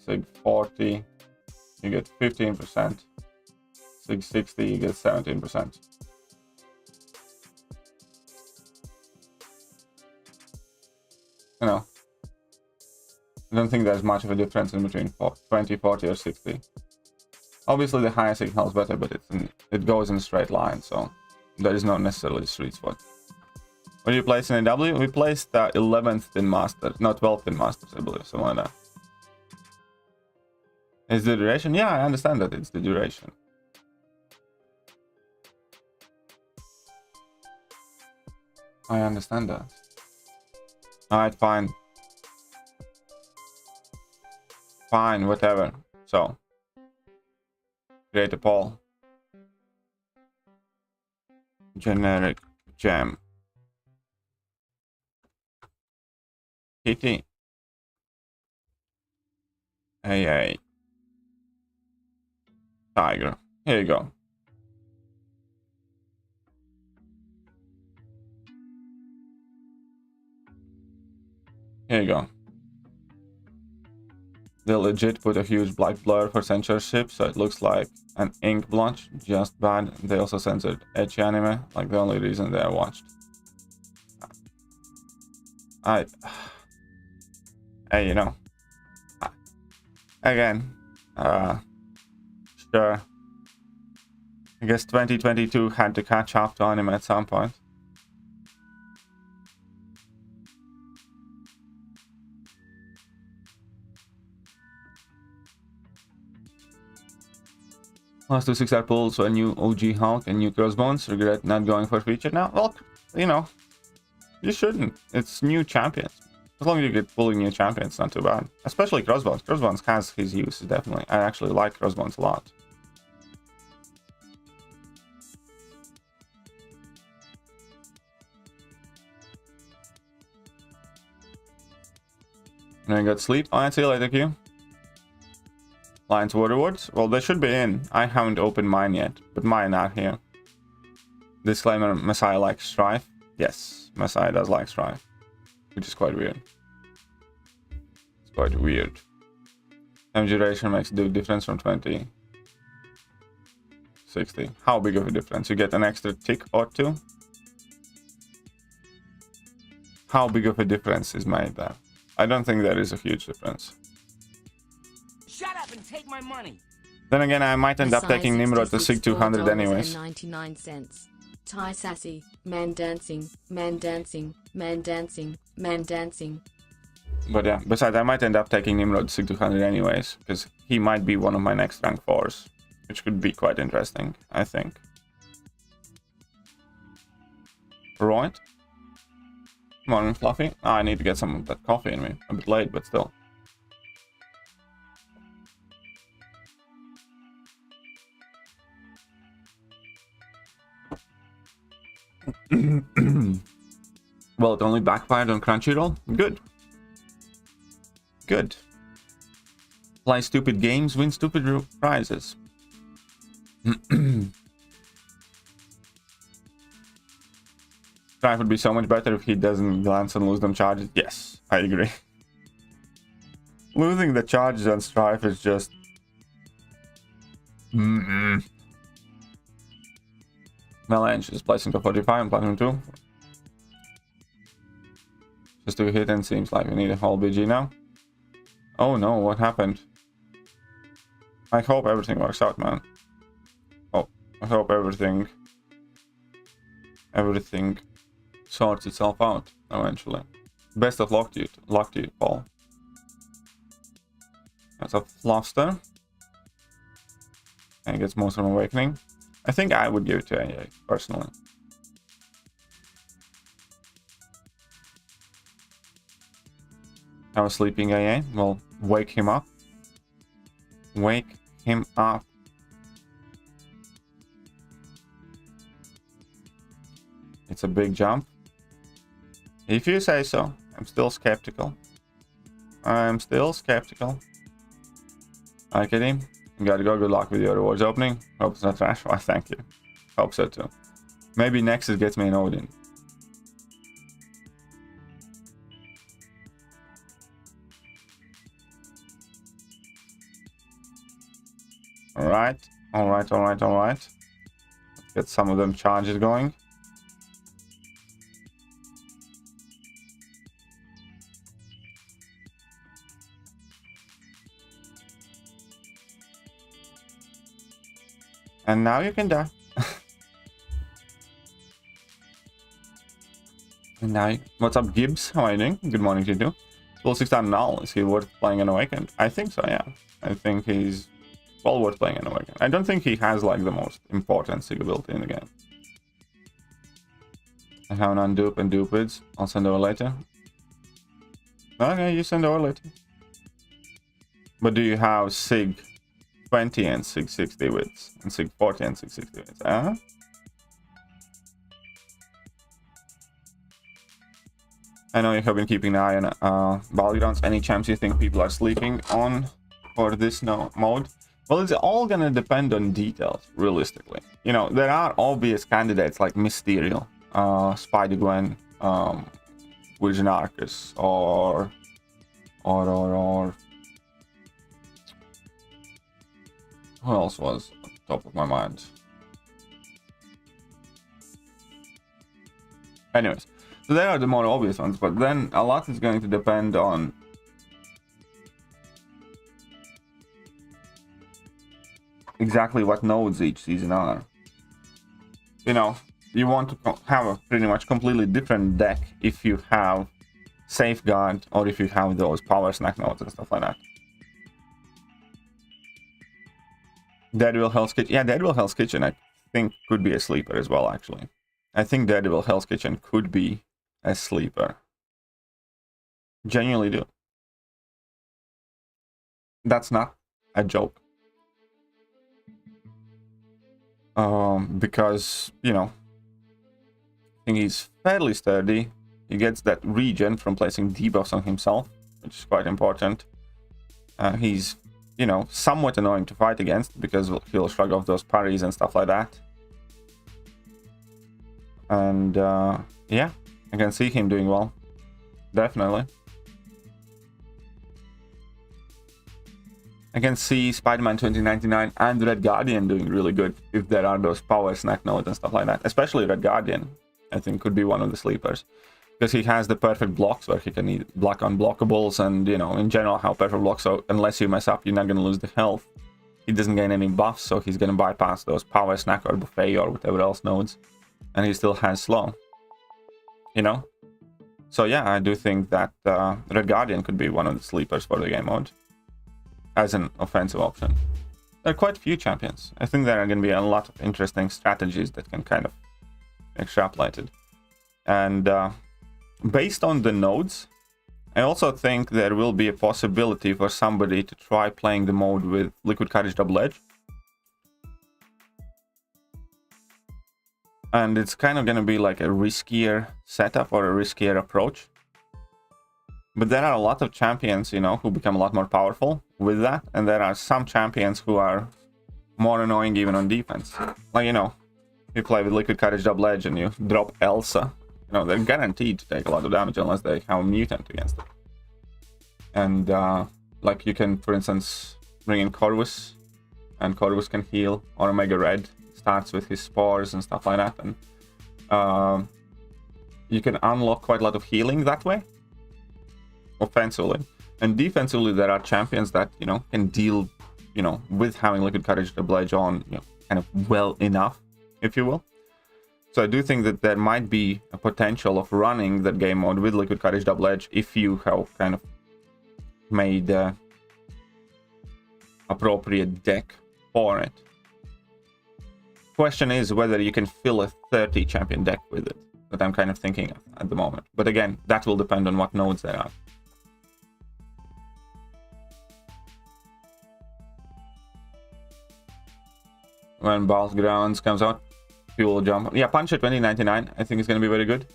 Sig 40, you get 15%. Sig 60, you get 17%. You know, I don't think there's much of a difference in between 20, 40, or 60. Obviously, the higher sig health better, but it goes in a straight line, so there is not necessarily a sweet spot. What do you place in AW? We placed 11th in Masters, not 12th in Masters, I believe, something like that. Is the duration? Yeah, I understand that it's the duration. I understand that. Alright, fine. Fine, whatever. So, create a poll. Generic gem. PT. AA. Tiger. Here you go. Here you go. They legit put a huge black blur for censorship, so it looks like an ink blotch, just bad. They also censored ecchi anime, like the only reason they are watched. Hey, you know. Again, sure. I guess 2022 had to catch up to anime at some point. Last 2 6-star pulls, so a new OG Hulk and new Crossbones. Regret not going for feature now. Well, you know, you shouldn't. It's new champions. As long as you get pulling new champions, not too bad. Especially Crossbones. Crossbones has his use, definitely. I actually like Crossbones a lot. And I got sleep. Oh, see you later, Q. Lions Waterwords? Well, they should be in. I haven't opened mine yet, but mine are here. Disclaimer, Messiah likes Strife. Yes, Messiah does like Strife. Which is quite weird. It's quite weird. Time duration makes a big difference from 20. 60. How big of a difference? You get an extra tick or 2? How big of a difference is made there? I don't think there is a huge difference. Shut up and take my money. Then again, I might end up taking Nimrod to Sig 200 anyways. 99 cents. Thai sassy, man dancing, man dancing, man dancing, man dancing. But yeah, besides, I might end up taking Nimrod to Sig 200 anyways, because he might be one of my next rank 4s, which could be quite interesting, I think. Right. Morning, Fluffy. Oh, I need to get some of that coffee in me. A bit late, but still. Well, it only backfired on Crunchyroll? Good. Good. Play stupid games, win stupid prizes. Strife would be so much better if he doesn't glance and lose them charges. Yes, I agree. Losing the charges on Strife is just... Melange is placing to 45 and Platinum 2. Just to hit and seems like we need a whole BG now. Oh no, what happened? I hope everything works out, man. Oh, I hope everything sorts itself out eventually. Best of luck to you, Paul. That's a Fluster. And gets most from Awakening. I think I would give it to AA, personally. I was sleeping AA. Well, wake him up. Wake him up. It's a big jump. If you say so. I'm still skeptical. I'm still skeptical. Alright, Kitty. You gotta go. Good luck with your rewards opening. Hope it's not trash. Why, thank you. Hope so too. Maybe Nexus gets me an Odin. Alright. Alright. Let's get some of them charges going. And now you can die. And now, what's up, Gibbs? How are you doing? Good morning to you too. Well, 6-star null. Is he worth playing an Awakened? I think so, yeah. I think he's well worth playing an Awakened. I don't think he has like the most important sig ability in the game. I have an undupe and dupids. I'll send over later. Okay, you send over later. But do you have sig 20 and sig 60 widths? And sig 40 and sig 60 widths? I know you have been keeping an eye on battlegrounds. Any chance you think people are sleeping on for this mode? Well, it's all gonna depend on details, realistically. You know, there are obvious candidates like Mysterio, Spider-Gwen, Vision Arcus, or who else was on top of my mind? Anyways, so there are the more obvious ones, but then a lot is going to depend on exactly what nodes each season are. You know, you want to have a pretty much completely different deck if you have Safeguard or if you have those power snack nodes and stuff like that. Deadwill Hell's Kitchen. Yeah, Deadwill Hell's Kitchen I think could be a sleeper as well, actually. I think Deadwill Hell's Kitchen could be a sleeper. Genuinely do. That's not a joke. Because, you know, I think he's fairly sturdy. He gets that regen from placing debuffs on himself, which is quite important. He's, you know, somewhat annoying to fight against because he'll shrug off those parries and stuff like that. And yeah, I can see him doing well. Definitely. I can see Spider-Man 2099 and Red Guardian doing really good if there are those power snack nodes and stuff like that. Especially Red Guardian, I think, could be one of the sleepers. Because he has the perfect blocks where he can block unblockables and, you know, in general, how perfect blocks, so unless you mess up, you're not going to lose the health. He doesn't gain any buffs, so he's going to bypass those power snack or buffet or whatever else nodes. And he still has slow. You know? So yeah, I do think that Red Guardian could be one of the sleepers for the game mode. As an offensive option. There are quite a few champions. I think there are going to be a lot of interesting strategies that can kind of extrapolate it. And based on the nodes, I also think there will be a possibility for somebody to try playing the mode with Liquid Courage Double Edge. And it's kind of going to be like a riskier setup or a riskier approach. But there are a lot of champions, you know, who become a lot more powerful with that. And there are some champions who are more annoying even on defense. Like, you know, you play with Liquid Courage Double Edge and you drop Elsa. You know, they're guaranteed to take a lot of damage unless they have a mutant against it. And, like, you can, for instance, bring in Corvus. And Corvus can heal. Or Omega Red starts with his spores and stuff like that. And you can unlock quite a lot of healing that way. Offensively. And defensively, there are champions that, you know, can deal, you know, with having Liquid Courage Double Edge on, you know, kind of well enough, if you will. So I do think that there might be a potential of running that game mode with Liquid Courage Double Edge if you have kind of made appropriate deck for it. Question is whether you can fill a 30 champion deck with it, that I'm kind of thinking of at the moment. But again, that will depend on what nodes there are. When Battlegrounds comes out, people will jump. Yeah, Puncher 2099, I think it's going to be very good.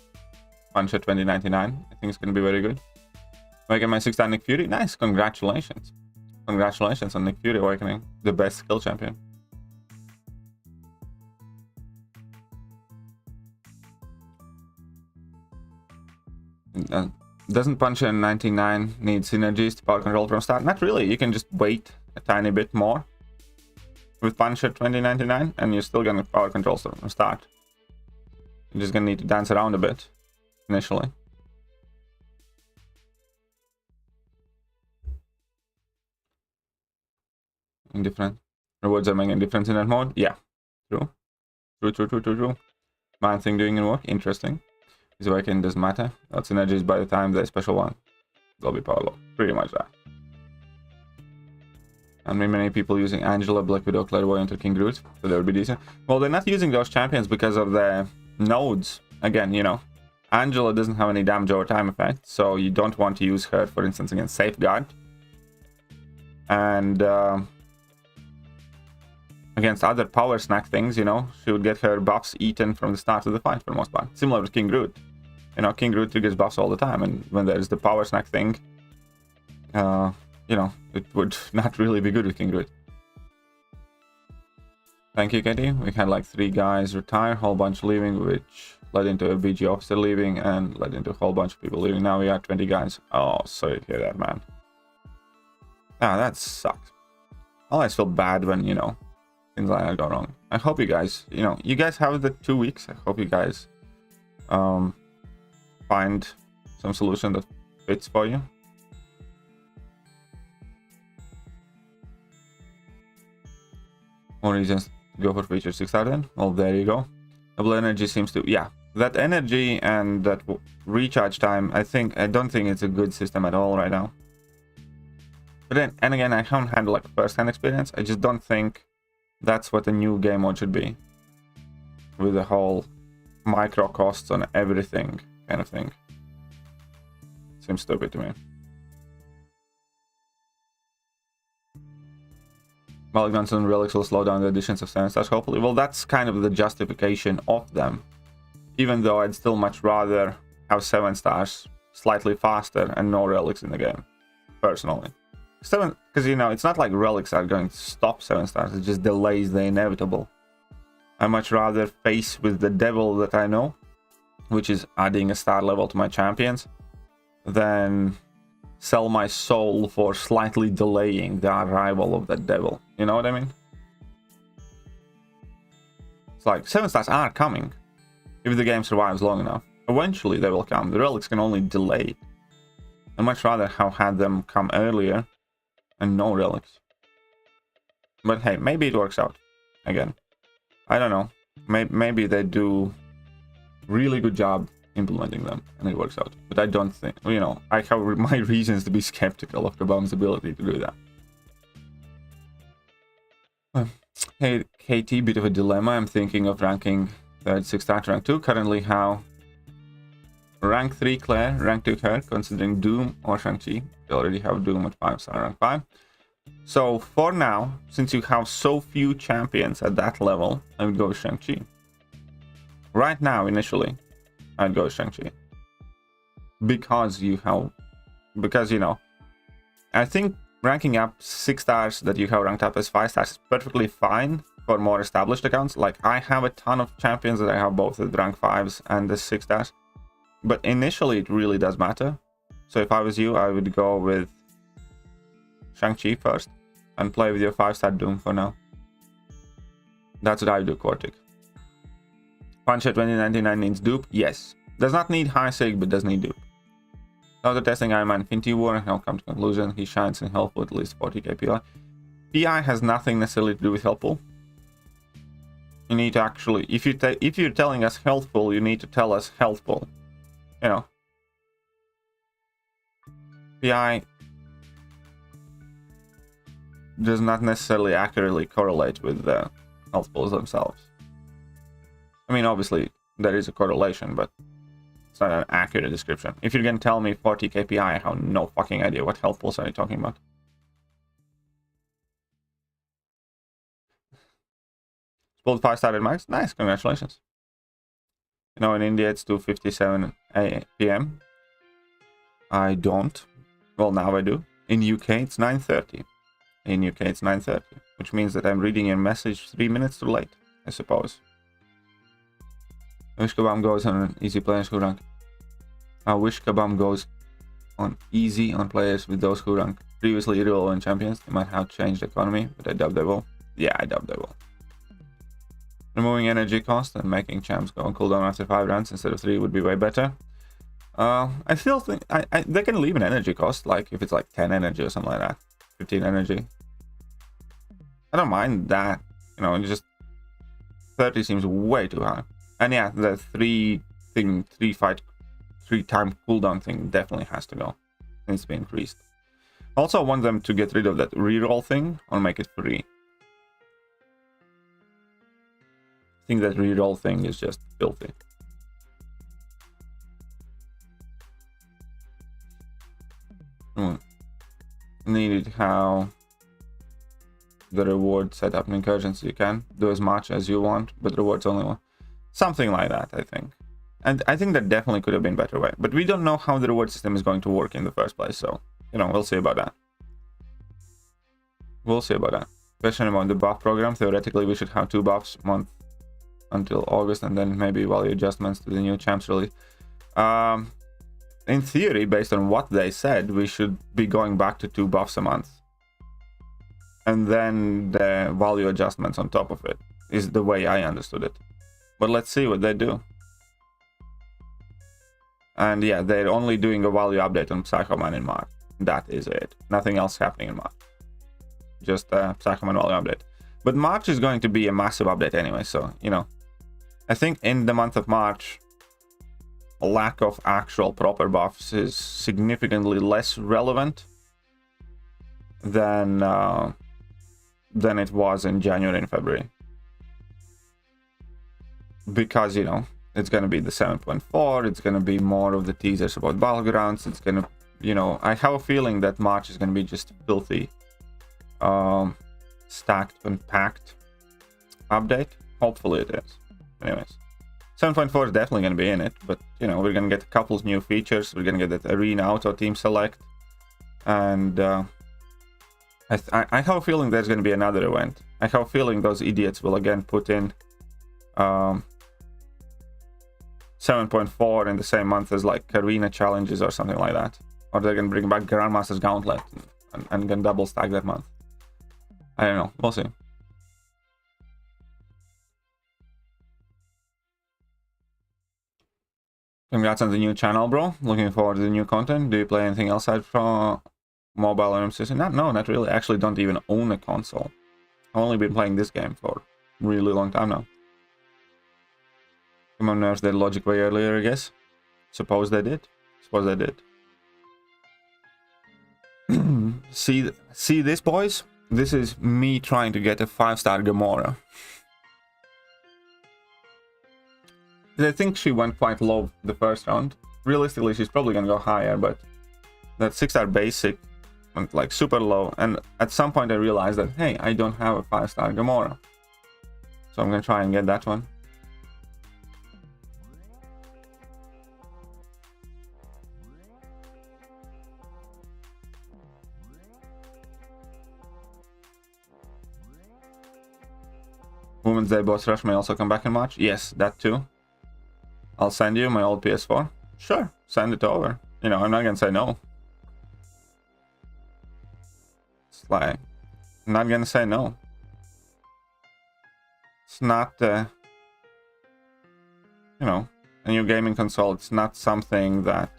Puncher 2099, I think it's going to be very good. I get my 6-star Nick Fury. Nice, congratulations. Congratulations on Nick Fury Awakening, the best skill champion. Doesn't Puncher 99 need synergies to power control from start? Not really, you can just wait a tiny bit more. with Punisher 2099, and you're still gonna power control from start. You're just gonna need to dance around a bit initially. Indifferent rewards are making a difference in that mode. Yeah, true. Man thing doing in work, interesting. Is working, doesn't matter. That's synergies by the time the special one. They'll be power low. Pretty much that. And many people using Angela, Black Widow, Clairvoyant, or King Groot, so they would be decent. Well, they're not using those champions because of the nodes. Again, you know, Angela doesn't have any damage over time effect, so you don't want to use her, for instance, against Safeguard. And against other power snack things, you know, she would get her buffs eaten from the start of the fight for the most part. Similar to King Groot. You know, King Groot triggers buffs all the time, and when there's the power snack thing, you know, it would not really be good with King Groot. Thank you, Katie. We had like 3 guys retire, whole bunch leaving, which led into a BG officer leaving, and led into a whole bunch of people leaving. Now we are 20 guys. Oh, sorry to hear that, man. Ah, that sucks. I always feel bad when, you know, things like that go wrong. I hope you guys, you know, you guys have the 2 weeks. I hope you guys find some solution that fits for you. More reasons to go for feature 6-star then? Well, there you go. Double energy seems to, yeah. That energy and that recharge time, I don't think it's a good system at all right now. But then, and again, I haven't had like first-hand experience. I just don't think that's what a new game mode should be. With the whole micro costs on everything kind of thing. Seems stupid to me. Valentines and Relics will slow down the additions of 7 stars, hopefully. Well, that's kind of the justification of them. Even though I'd still much rather have 7 stars slightly faster and no relics in the game. Personally. 7, because, you know, it's not like relics are going to stop 7 stars. It just delays the inevitable. I much rather face with the devil that I know, which is adding a star level to my champions, than sell my soul for slightly delaying the arrival of that devil. You know what I mean? It's like 7 stars are coming if the game survives long enough. Eventually they will come. The relics can only delay. I'd much rather have had them come earlier and no relics. But hey, maybe it works out. Again, I don't know. Maybe they do really good job implementing them and it works out. But I don't think, you know, I have my reasons to be skeptical of Kabam's ability to do that. Hey, KT, bit of a dilemma. I'm thinking of ranking 6 star to rank 2. Currently how? Rank 3 Claire, rank 2 her, considering Doom or Shang-Chi. You already have Doom at 5 star, rank 5. So for now, since you have so few champions at that level, I would go with Shang-Chi. Right now, initially, I'd go with Shang-Chi. Because you know, I think ranking up 6 stars that you have ranked up as 5 stars is perfectly fine for more established accounts. Like, I have a ton of champions that I have both at rank 5s and the 6 stars. But initially, it really does matter. So if I was you, I would go with Shang-Chi first and play with your 5-star Doom for now. That's what I would do, Cortic. Punisher 2099 needs dupe? Yes. Does not need high sig, but does need dupe. After testing Iron Man Infinity War, and I'll come to conclusion, he shines in health with at least 40k PI. PI has nothing necessarily to do with health pool. You need to actually, if you're telling us health pool, you need to tell us health pool. You know. PI does not necessarily accurately correlate with the health pools themselves. I mean, obviously, there is a correlation, but it's not an accurate description. If you're going to tell me 40 KPI, I have no fucking idea what health pools are you talking about. Pulled 5-star at max? Nice, congratulations. You know, in India it's 2:57 PM. I don't. Well, now I do. In UK it's 9:30. In UK it's 9:30, which means that I'm reading your message 3 minutes too late, I suppose. I wish Kabam goes on an easy players who rank. I wish Kabam goes on easy on players with those who rank previously irrelevant champions. They might have changed the economy, but I doubt they will. Yeah, I doubt they will. Removing energy cost and making champs go on cooldown after 5 rounds instead of 3 would be way better. I still think they can leave an energy cost, like if it's like 10 energy or something like that, 15 energy. I don't mind that, you know. Just 30 seems way too high. And yeah, the 3 time cooldown thing definitely has to go. It needs to be increased. Also, I want them to get rid of that reroll thing or make it free. I think that reroll thing is just filthy. Needed how the reward set up in incursion, so you can do as much as you want, but rewards only one. Something like that, I think. And I think that definitely could have been a better way. But we don't know how the reward system is going to work in the first place, so, you know, we'll see about that. We'll see about that. Question about the buff program. Theoretically, we should have 2 buffs a month until August, and then maybe value adjustments to the new champs release. In theory, based on what they said, we should be going back to 2 buffs a month. And then the value adjustments on top of it is the way I understood it. But let's see what they do. And yeah, they're only doing a value update on Psychoman in March. That is it. Nothing else happening in March. Just a Psychoman value update. But March is going to be a massive update anyway, so, you know. I think in the month of March, a lack of actual proper buffs is significantly less relevant than it was in January and February. Because, you know, it's going to be the 7.4, it's going to be more of the teasers about battlegrounds, it's going to, you know, I have a feeling that March is going to be just filthy, stacked and packed update. Hopefully it is. Anyways, 7.4 is definitely going to be in it, but, you know, we're going to get a couple of new features. We're going to get that arena auto team select, and I have a feeling there's going to be another event. I have a feeling those idiots will again put in 7.4 in the same month as like arena challenges or something like that, or they're going to bring back Grandmaster's Gauntlet and can double stack that month. I don't know. We'll see. Congrats on the new channel, bro. Looking forward to the new content. Do you play anything else aside from mobile or MCOC? No, not really. I actually don't even own a console. I've only been playing this game for a really long time now. Come on, nerfs their logic way earlier, I guess. Suppose they did. See this, boys? This is me trying to get a 5-star Gamora. I think she went quite low the first round. Realistically, she's probably gonna go higher, but that 6-star basic went like super low. And at some point I realized that, hey, I don't have a 5-star Gamora. So I'm gonna try and get that one. Women's Day boss rush may also come back in March. Yes, that too. I'll send you my old PS4. Sure, send it over. You know, I'm not gonna say no. It's like, I'm not gonna say no. It's not, you know, a new gaming console. It's not something that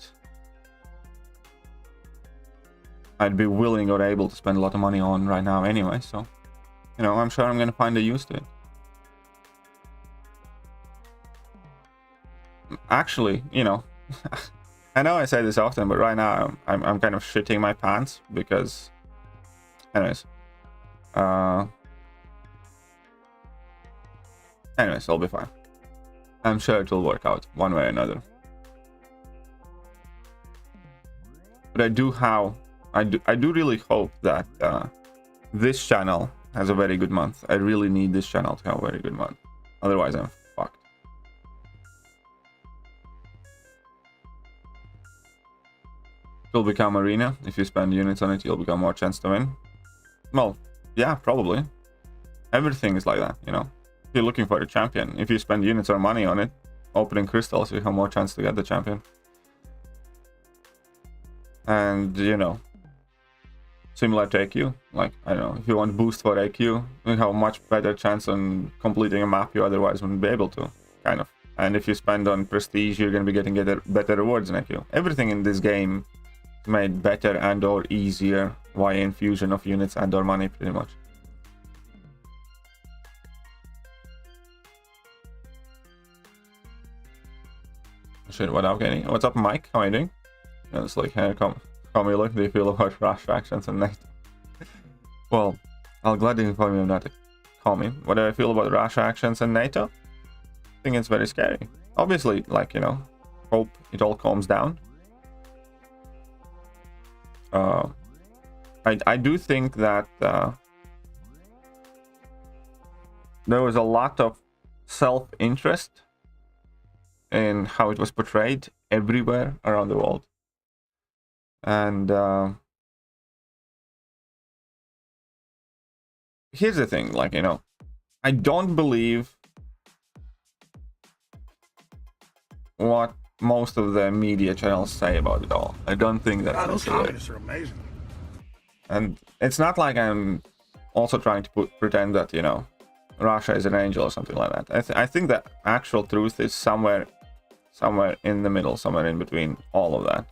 I'd be willing or able to spend a lot of money on right now anyway. So, you know, I'm sure I'm gonna find a use to it. Actually, you know, I know I say this often, but right now I'm kind of shitting my pants because, anyways, I'll be fine. I'm sure it will work out one way or another. But I do really hope that this channel has a very good month. I really need this channel to have a very good month. Otherwise, I'm fucked. Will become arena. If you spend units on it, you'll become more chance to win. Well, yeah, probably. Everything is like that, you know. If you're looking for a champion, if you spend units or money on it, opening crystals, you have more chance to get the champion. And, you know, similar to AQ. Like, I don't know, if you want boost for AQ, you have a much better chance on completing a map you otherwise wouldn't be able to, kind of. And if you spend on prestige, you're going to be getting better rewards in AQ. Everything in this game is made better and or easier via infusion of units and or money, pretty much. Shit, what up, Kenny? What's up, Mike? How are you doing? And it's like, hey, come me look, do you feel about Rush factions and NATO? Well, I'll gladly inform you not to call me. What do I feel about Rush actions and NATO? I think it's very scary. Obviously, like, you know, hope it all calms down. I do think that there was a lot of self-interest in how it was portrayed everywhere around the world. And here's the thing, like, you know, I don't believe what most of the media channels say about it all. I don't think that those communists are amazing. And it's not like I'm also trying to pretend that, you know, Russia is an angel or something like that. I think the actual truth is somewhere in the middle, somewhere in between all of that.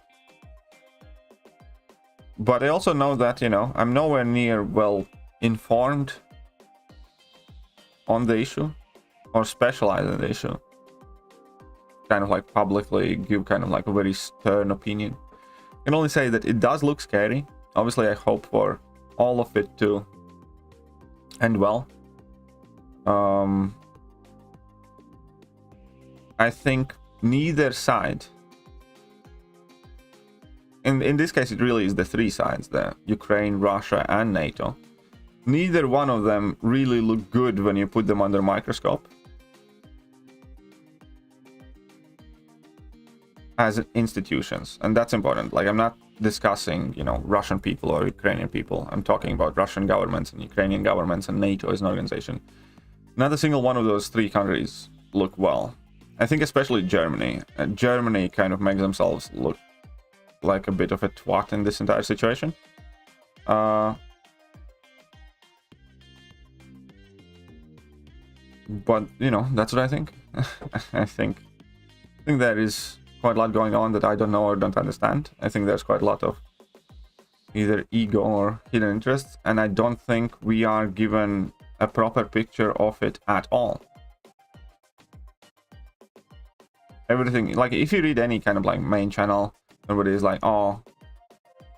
But I also know that, you know, I'm nowhere near well informed on the issue or specialized in the issue. Kind of like publicly give kind of like a very stern opinion. I can only say that it does look scary. Obviously, I hope for all of it to end well. I think neither side, in this case it really is the three sides, the Ukraine, Russia and NATO, neither one of them really look good when you put them under a microscope as institutions, and that's important. Like, I'm not discussing, you know, Russian people or Ukrainian people. I'm talking about Russian governments and Ukrainian governments and NATO as an organization. Not a single one of those three countries look well. I think especially Germany. Germany kind of makes themselves look like a bit of a twat in this entire situation. But, you know, that's what I think. I think there is quite a lot going on that I don't know or don't understand. I think there's quite a lot of either ego or hidden interests, and I don't think we are given a proper picture of it at all. Everything, like, if you read any kind of like main channel, everybody is like, oh,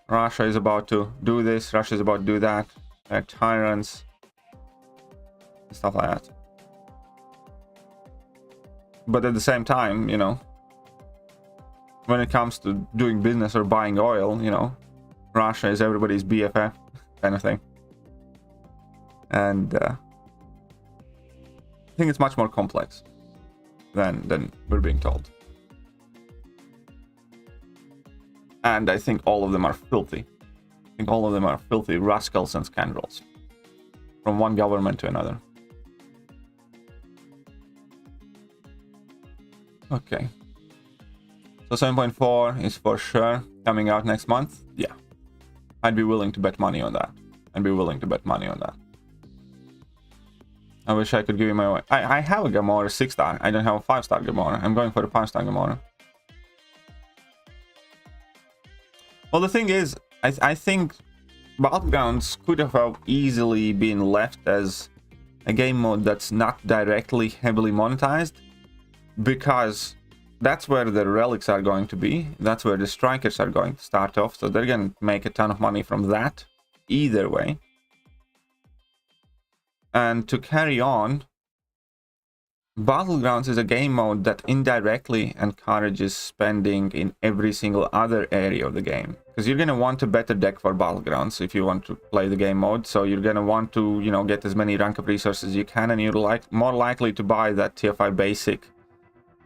Russia is about to do this, Russia is about to do that, they're tyrants, and stuff like that. But at the same time, you know, when it comes to doing business or buying oil, you know, Russia is everybody's BFF kind of thing. And I think it's much more complex than we're being told. And I think all of them are filthy. I think all of them are filthy rascals and scoundrels from one government to another. Okay. So 7.4 is for sure coming out next month. Yeah. I'd be willing to bet money on that. I wish I could give you my way. I have a Gamora 6-star. I don't have a 5-star Gamora. I'm going for a 5-star Gamora. Well, the thing is, I think Battlegrounds could have easily been left as a game mode that's not directly heavily monetized, because that's where the relics are going to be. That's where the strikers are going to start off. So they're going to make a ton of money from that either way. And to carry on, Battlegrounds is a game mode that indirectly encourages spending in every single other area of the game. Because you're going to want a better deck for Battlegrounds if you want to play the game mode. So you're going to want to, you know, get as many rank up resources as you can, and you're more likely to buy that tier 5 basic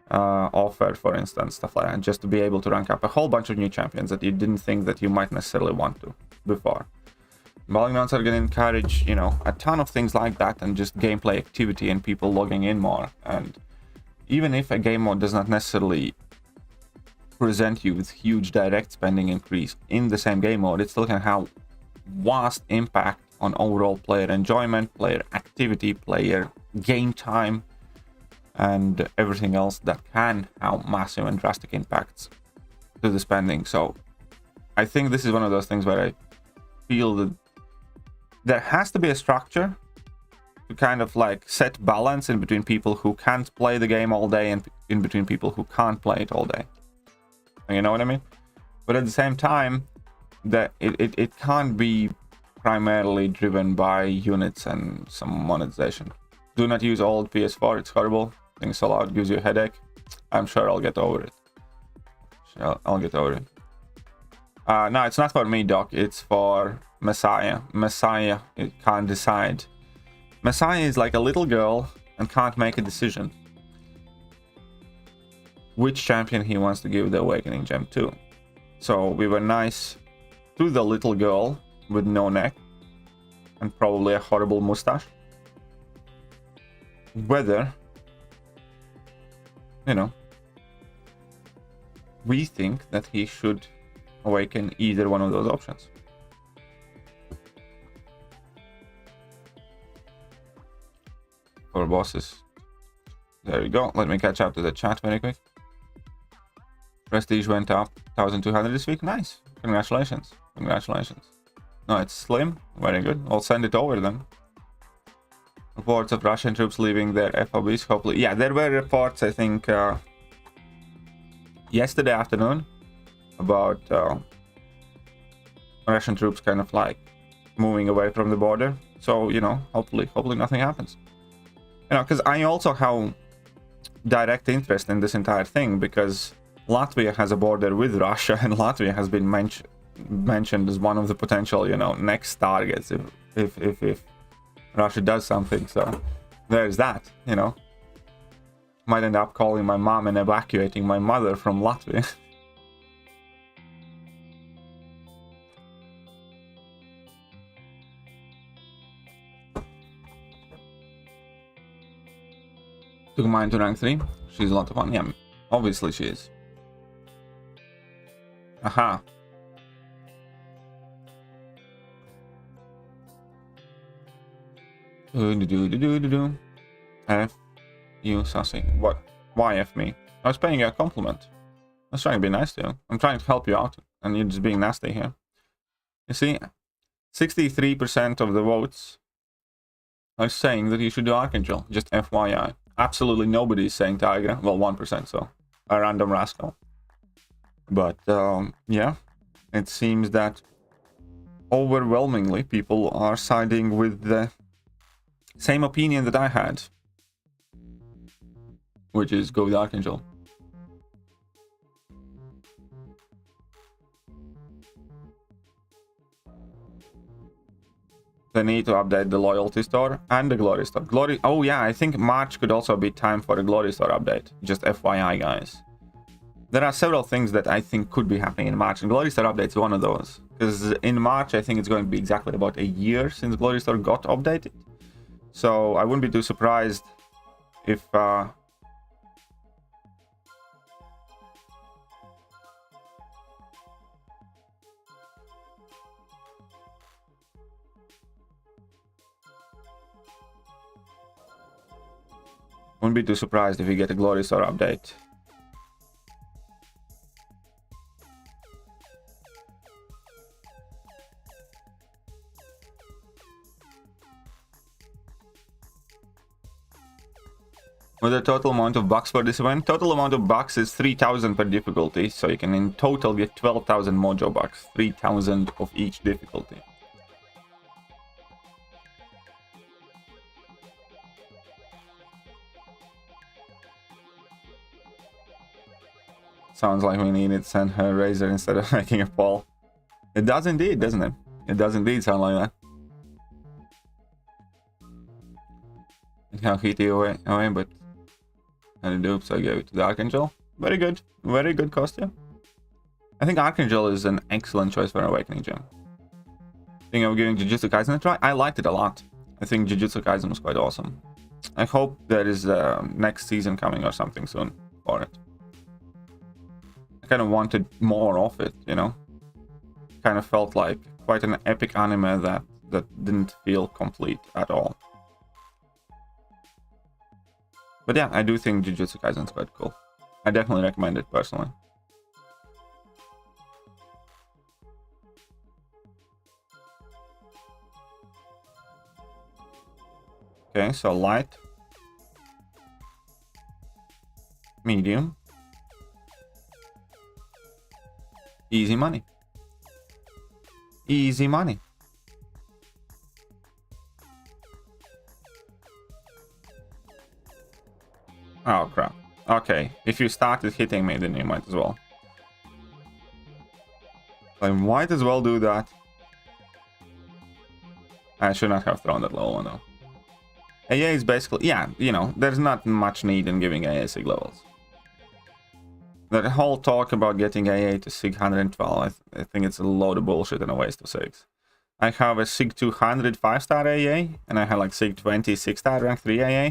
offer, for instance, stuff like that, just to be able to rank up a whole bunch of new champions that you didn't think that you might necessarily want to before. Battlegrounds are going to encourage, you know, a ton of things like that, and just gameplay activity and people logging in more. And even if a game mode does not necessarily present you with huge direct spending increase in the same game mode, it still can have vast impact on overall player enjoyment, player activity, player game time, and everything else that can have massive and drastic impacts to the spending. So I think this is one of those things where I feel that there has to be a structure to kind of like set balance in between people who can't play the game all day and in between people who can't play it all day. You know what I mean? But at the same time, that it can't be primarily driven by units and some monetization. Do not use old PS4, it's horrible. Things so loud, gives you a headache. I'm sure I'll get over it. I'll get over it. No, it's not for me, Doc. It's for Messiah. Messiah, it can't decide. Messiah is like a little girl and can't make a decision which champion he wants to give the Awakening Gem to. So we were nice to the little girl with no neck and probably a horrible mustache. Whether, you know, we think that he should awaken either one of those options. For bosses. There you go. Let me catch up to the chat very quick. Prestige went up 1,200 this week. Nice. Congratulations. Congratulations. No, it's slim. Very good. I'll send it over then. Reports of Russian troops leaving their FOBs. Hopefully. Yeah, there were reports, I think, yesterday afternoon about Russian troops kind of like moving away from the border. So, you know, hopefully nothing happens. You know, because I also have direct interest in this entire thing because Latvia has a border with Russia, and Latvia has been mentioned as one of the potential, you know, next targets if Russia does something. So there's that, you know. Might end up calling my mom and evacuating my mother from Latvia. Took mine to rank 3. She's a lot of fun. Yeah, obviously she is. Aha. F you sassy. What? Why F me? I was paying you a compliment. I was trying to be nice to you. I'm trying to help you out, and you're just being nasty here. You see, 63% of the votes are saying that you should do Archangel. Just FYI. Absolutely nobody is saying Tiger. Well, 1%, so a random rascal. But yeah, it seems that overwhelmingly people are siding with the same opinion that I had, which is go with Archangel. They need to update the loyalty store and the glory store. Oh yeah, I think March could also be time for a glory store update. Just FYI, guys. There are several things that I think could be happening in March, and glory store update is one of those. Because in March, I think it's going to be exactly about a year since glory store got updated. So I wouldn't be too surprised if wouldn't be too surprised if we get a glory store update. With the total amount of bucks for this event, total amount of bucks is 3,000 per difficulty, so you can in total get 12,000 mojo bucks, 3,000 of each difficulty. Sounds like we needed to send her a razor instead of making a poll. It does indeed, doesn't it? It does indeed sound like that. It can hit you away, but and the dupes I gave it to the Archangel. Very good costume. I think Archangel is an excellent choice for an Awakening Gem. Think of giving Jujutsu Kaisen a try? I liked it a lot. I think Jujutsu Kaisen was quite awesome. I hope there is a next season coming or something soon for it. I kind of wanted more of it, you know? Kind of felt like quite an epic anime that didn't feel complete at all. But yeah, I do think Jujutsu Kaisen is quite cool. I definitely recommend it personally. Okay, so light, medium, easy money. Easy money. Oh crap. Okay, if you started hitting me, then you might as well. I might as well do that. I should not have thrown that low one though. AA is basically, yeah, you know, there's not much need in giving AA SIG levels. That whole talk about getting AA to SIG 112, I think it's a load of bullshit and a waste of SIGs. I have a SIG 200 5-star AA, and I have like SIG 20 6-star rank 3 AA,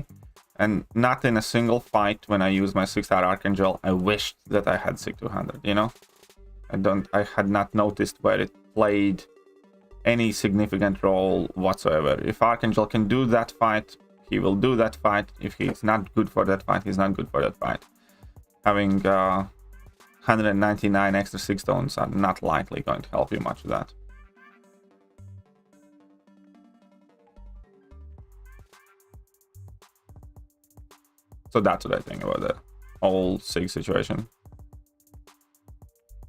and not in a single fight when I use my 6-star Archangel, I wished that I had SIG 200, you know? I had not noticed where it played any significant role whatsoever. If Archangel can do that fight, he will do that fight. If he's not good for that fight, he's not good for that fight. Having 199 extra 6 stones are not likely going to help you much with that. So that's what I think about the whole SIG situation.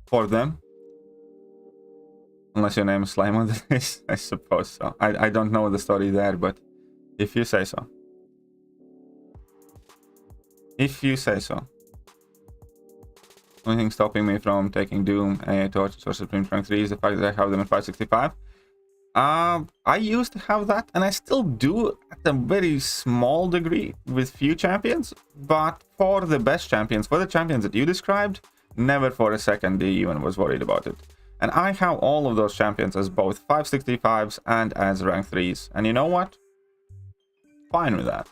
For them. Unless your name is Slayman, I suppose so. I don't know the story there, but if you say so. If you say so. Only thing stopping me from taking Doom, AA Torches, or Supreme Rank 3 is the fact that I have them at 565. I used to have that, and I still do at a very small degree with few champions, but for the best champions, for the champions that you described, never for a second they even was worried about it. And I have all of those champions as both 565s and as rank 3s. And you know what? Fine with that.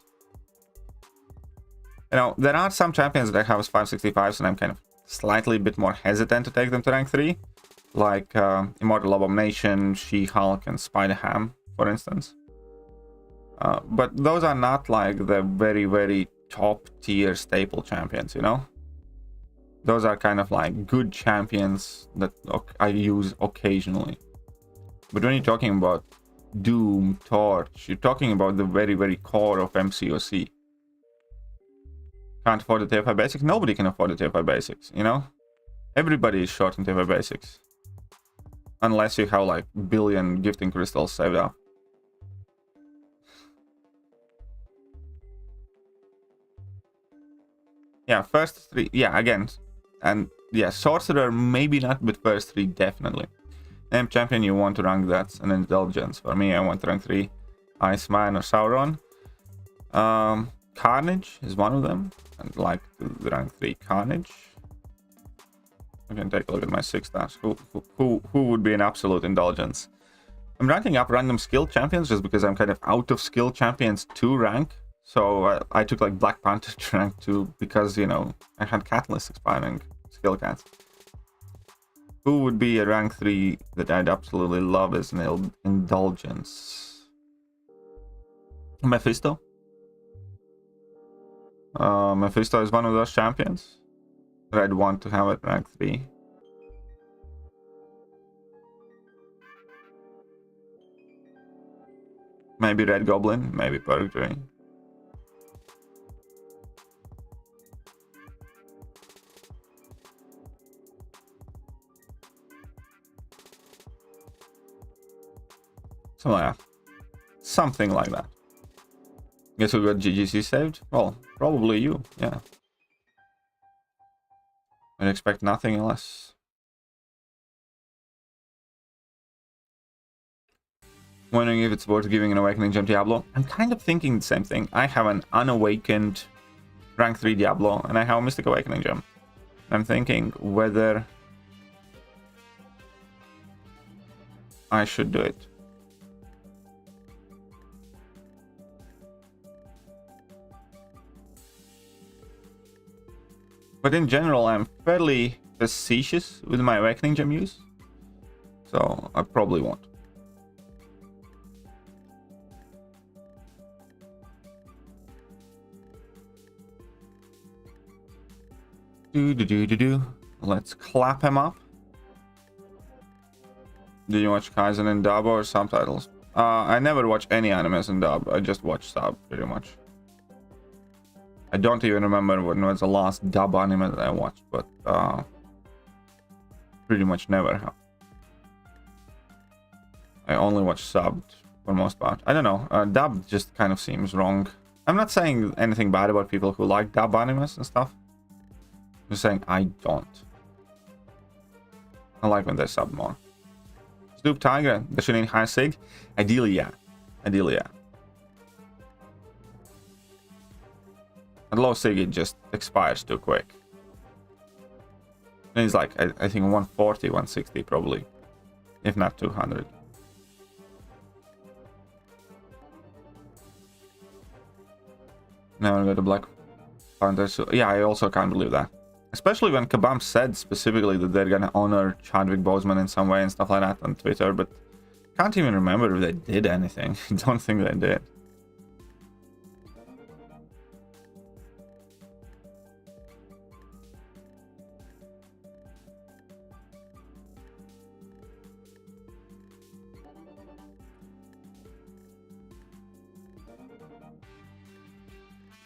You know, there are some champions that I have as 565s and I'm kind of slightly bit more hesitant to take them to rank 3. Like Immortal Abomination, She-Hulk, and Spider-Ham, for instance. But those are not like the very, very top tier staple champions, you know? Those are kind of like good champions that I use occasionally. But when you're talking about Doom, Torch, you're talking about the very, very core of MCOC. Can't afford the TFI basics? Nobody can afford the TFI basics, you know? Everybody is short on TFI basics. Unless you have like billion gifting crystals saved up. Yeah, first 3, yeah, again. And yeah, Sorcerer maybe not, but first 3 definitely. Name champion you want to rank, that's an indulgence. For me, I want to rank 3 Iceman or Sauron. Carnage is one of them. I'd like to rank 3 Carnage. I can take a look at my 6 stars. Who would be an absolute indulgence? I'm ranking up random skill champions just because I'm kind of out of skill champions to rank. So I took like Black Panther to rank 2 because, you know, I had Catalyst expiring skill cats. Who would be a rank 3 that I'd absolutely love as an indulgence? Mephisto. Mephisto is one of those champions that I'd want to have at rank 3. Maybe Red Goblin, maybe Purgatory. So yeah, something like that. Guess who got GGC saved? Well, probably you, yeah. I expect nothing less. Wondering if it's worth giving an Awakening Gem Diablo. I'm kind of thinking the same thing. I have an unawakened rank 3 Diablo and I have a Mystic Awakening Gem. I'm thinking whether I should do it. But in general, I'm fairly facetious with my Awakening Gem use. so I probably won't. Let's clap him up. Do you watch Kaizen in dub or subtitles? I never watch any animes in dub. I just watch sub, pretty much. I don't even remember when was the last dub anime that I watched, but pretty much never have. I only watch subbed for the most part. I don't know. Dub just kind of seems wrong. I'm not saying anything bad about people who like dub animes and stuff. I'm just saying I don't. I like when they sub more. Snoop Tiger, does she need high sig? Ideally, yeah. Ideally, yeah. At low sig, it just expires too quick. And it's like, I think 140, 160 probably. If not 200. Never got a Black Panther. So yeah, I also can't believe that. Especially when Kabam said specifically that they're gonna honor Chadwick Boseman in some way and stuff like that on Twitter, but can't even remember if they did anything. I don't think they did.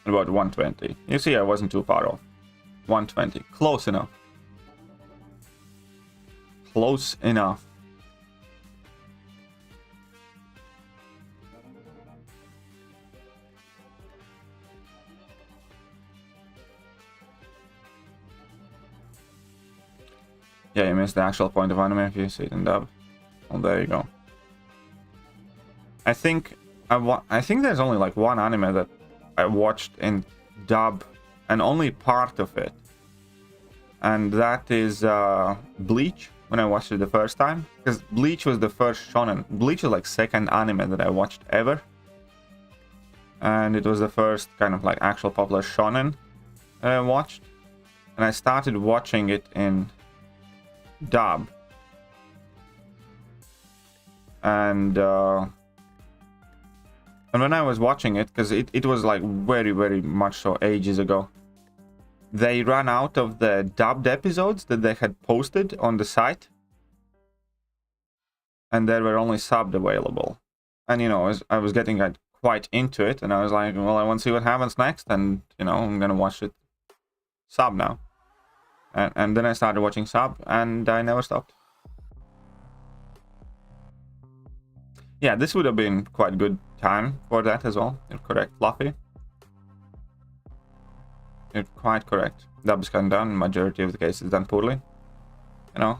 About 120. You see, I wasn't too far off. 120. Close enough. Close enough. Yeah, you missed the actual point of anime if you see it in dub. Well, there you go. I think there's only like one anime that I watched in dub, and only part of it, and that is Bleach. When I watched it the first time, because Bleach was the first shonen. Bleach was like second anime that I watched ever, and it was the first kind of like actual popular shonen that I watched, and I started watching it in dub, and when I was watching it, because it was like very, very much so ages ago, they ran out of the dubbed episodes that they had posted on the site. And there were only subbed available. And, you know, I was getting quite into it. And I was like, well, I want to see what happens next. And, you know, I'm going to watch it sub now. And then I started watching sub. And I never stopped. Yeah, this would have been quite good time for that as well. You're correct, Fluffy. You're quite correct. Dub is kind of done. Majority of the cases done poorly. You know,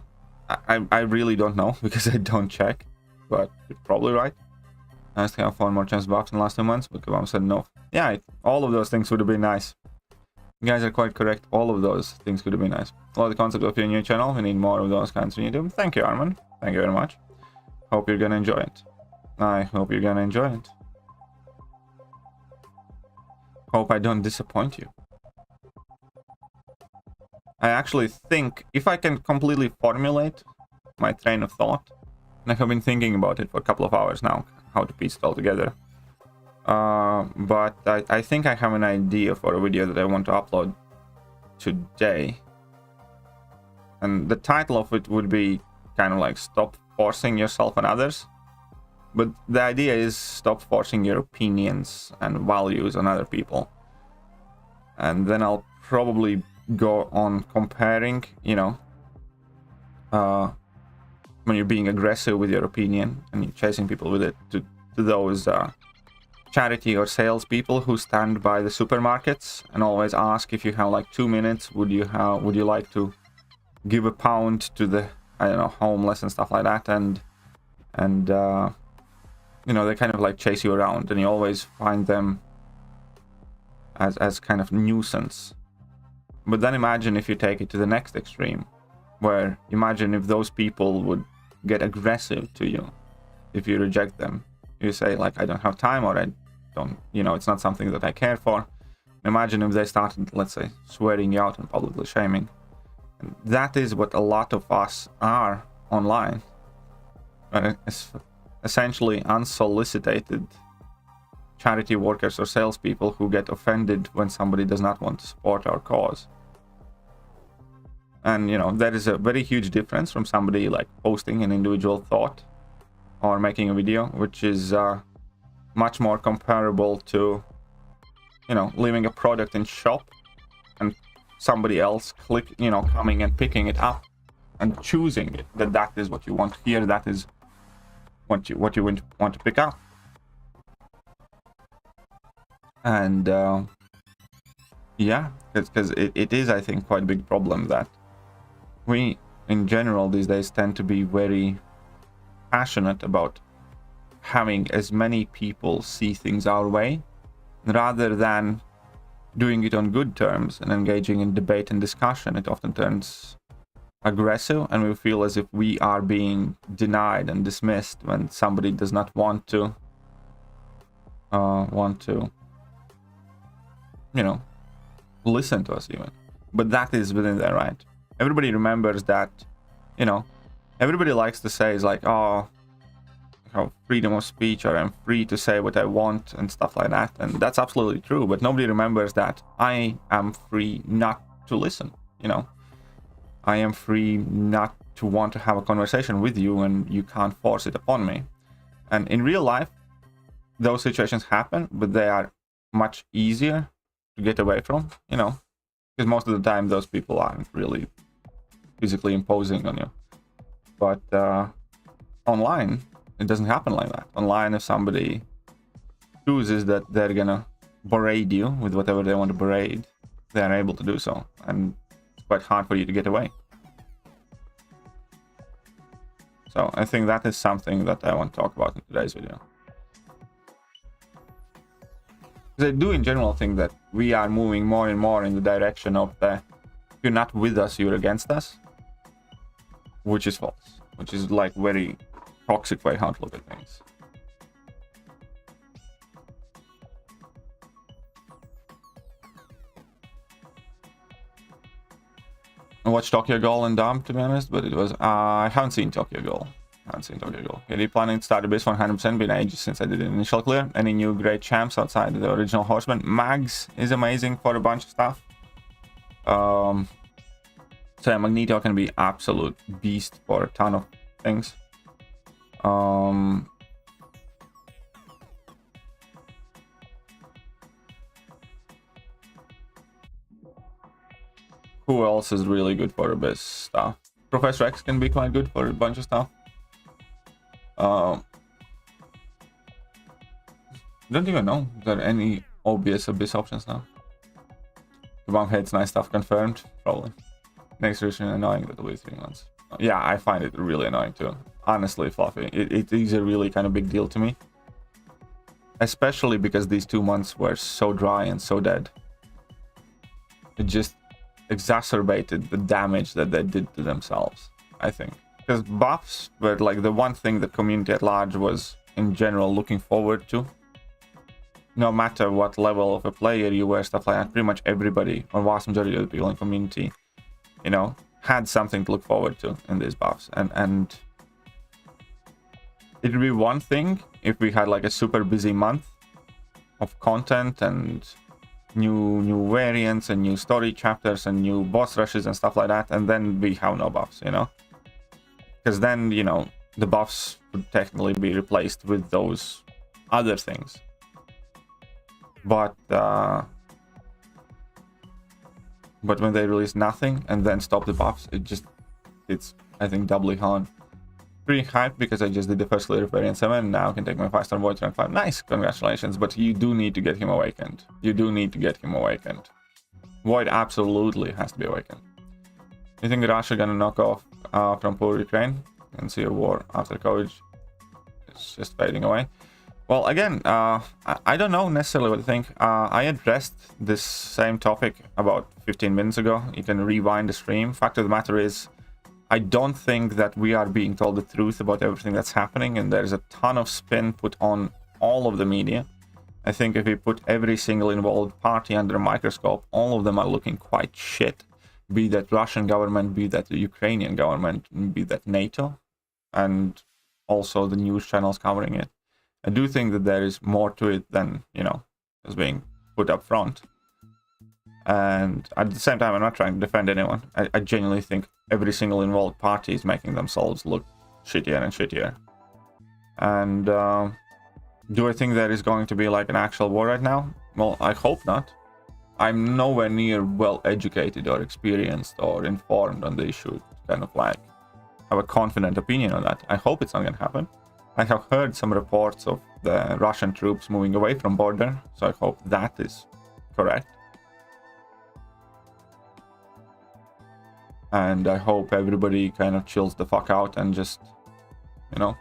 I really don't know because I don't check, but you're probably right. I still have 4 more chance buffs in the last 2 months, but Kabam said no. Yeah, all of those things would have been nice. You guys are quite correct. All of those things could have been nice. Love the concept of your new channel. We need more of those kinds on YouTube. Thank you, Armin. Thank you very much. Hope you're gonna enjoy it. I hope you're gonna enjoy it. Hope I don't disappoint you. I actually think, if I can completely formulate my train of thought, and I have been thinking about it for a couple of hours now, how to piece it all together. But I think I have an idea for a video that I want to upload today. And the title of it would be kind of like Stop Forcing Yourself on Others. But the idea is stop forcing your opinions and values on other people. And then I'll probably go on comparing, you know, when you're being aggressive with your opinion and you're chasing people with it, to those charity or sales people who stand by the supermarkets and always ask, if you have like 2 minutes, would you like to give £1 to the, I don't know, homeless and stuff like that, and you know, they kind of like chase you around, and you always find them as kind of nuisance. But then imagine if you take it to the next extreme, where imagine if those people would get aggressive to you if you reject them. You say like, I don't have time, or I don't, you know, it's not something that I care for. Imagine if they started, let's say, swearing you out and publicly shaming. And that is what a lot of us are online. essentially unsolicited charity workers or salespeople who get offended when somebody does not want to support our cause. And, you know, that is a very huge difference from somebody like posting an individual thought or making a video, which is much more comparable to, you know, leaving a product in shop and somebody else coming and picking it up and choosing it, that is what you want to hear, that is what you want to pick up. And yeah, because it is, I think, quite a big problem that we in general these days tend to be very passionate about having as many people see things our way rather than doing it on good terms and engaging in debate and discussion. It often turns aggressive, and we feel as if we are being denied and dismissed when somebody does not want to you know, listen to us even. But that is within their right. Everybody remembers that, you know, everybody likes to say is like, oh, freedom of speech, or I'm free to say what I want and stuff like that. And that's absolutely true, but nobody remembers that I am free not to listen, you know. I am free not to want to have a conversation with you, and you can't force it upon me. And in real life, those situations happen, but they are much easier to get away from, you know, because most of the time those people aren't really physically imposing on you. But online, it doesn't happen like that. Online, if somebody chooses that they're gonna berate you with whatever they want to berate, they are able to do so, and it's quite hard for you to get away. So I think that is something that I want to talk about in today's video. Because I do in general think that we are moving more and more in the direction of if you're not with us, you're against us, which is false, which is like very toxic way how to look at things. I watched Tokyo Ghoul and Dump, to be honest, but it was I haven't seen Tokyo Ghoul. Are you planning to start a base 100%? Been ages since I did an initial clear. Any new great champs outside the original Horseman? Mags is amazing for a bunch of stuff. So yeah, Magneto can be absolute beast for a ton of things. Who else is really good for a bit stuff? Professor X can be quite good for a bunch of stuff. Don't even know if there are any obvious abyss options now. The bomb hits nice stuff confirmed, probably. Next version annoying, that'll be 3 months. Yeah, I find it really annoying too. Honestly, Fluffy, it is a really kind of big deal to me. Especially because these 2 months were so dry and so dead. It just exacerbated the damage that they did to themselves, I think. Because buffs were like the one thing the community at large was in general looking forward to. No matter what level of a player you were, stuff like that, pretty much everybody, or vast majority of the people in the community, you know, had something to look forward to in these buffs. And it would be one thing if we had like a super busy month of content and new variants and new story chapters and new boss rushes and stuff like that, and then we have no buffs, you know. Because then, you know, the buffs would technically be replaced with those other things. But when they release nothing and then stop the buffs, it's I think doubly hard. Pretty hyped because I just did the first clear of variant 7 and now I can take my 5-star Void rank 5. Nice, congratulations, but you do need to get him awakened. Void absolutely has to be awakened. You think Russia gonna knock off from poor Ukraine and see a war after COVID? It's just fading away. Well, again, I don't know necessarily what to think. I addressed this same topic about 15 minutes ago. You can rewind the stream. Fact of the matter is, I don't think that we are being told the truth about everything that's happening, and there's a ton of spin put on all of the media. I think if we put every single involved party under a microscope, all of them are looking quite shit. Be that Russian government, be that the Ukrainian government, be that NATO. And also the news channels covering it. I do think that there is more to it than, you know, is being put up front. And at the same time, I'm not trying to defend anyone. I genuinely think every single involved party is making themselves look shittier and shittier. And do I think there is going to be like an actual war right now? Well, I hope not. I'm nowhere near well educated or experienced or informed on the issue to kind of like have a confident opinion on that. I hope it's not going to happen. I have heard some reports of the Russian troops moving away from border, so I hope that is correct. And I hope everybody kind of chills the fuck out and just, you know.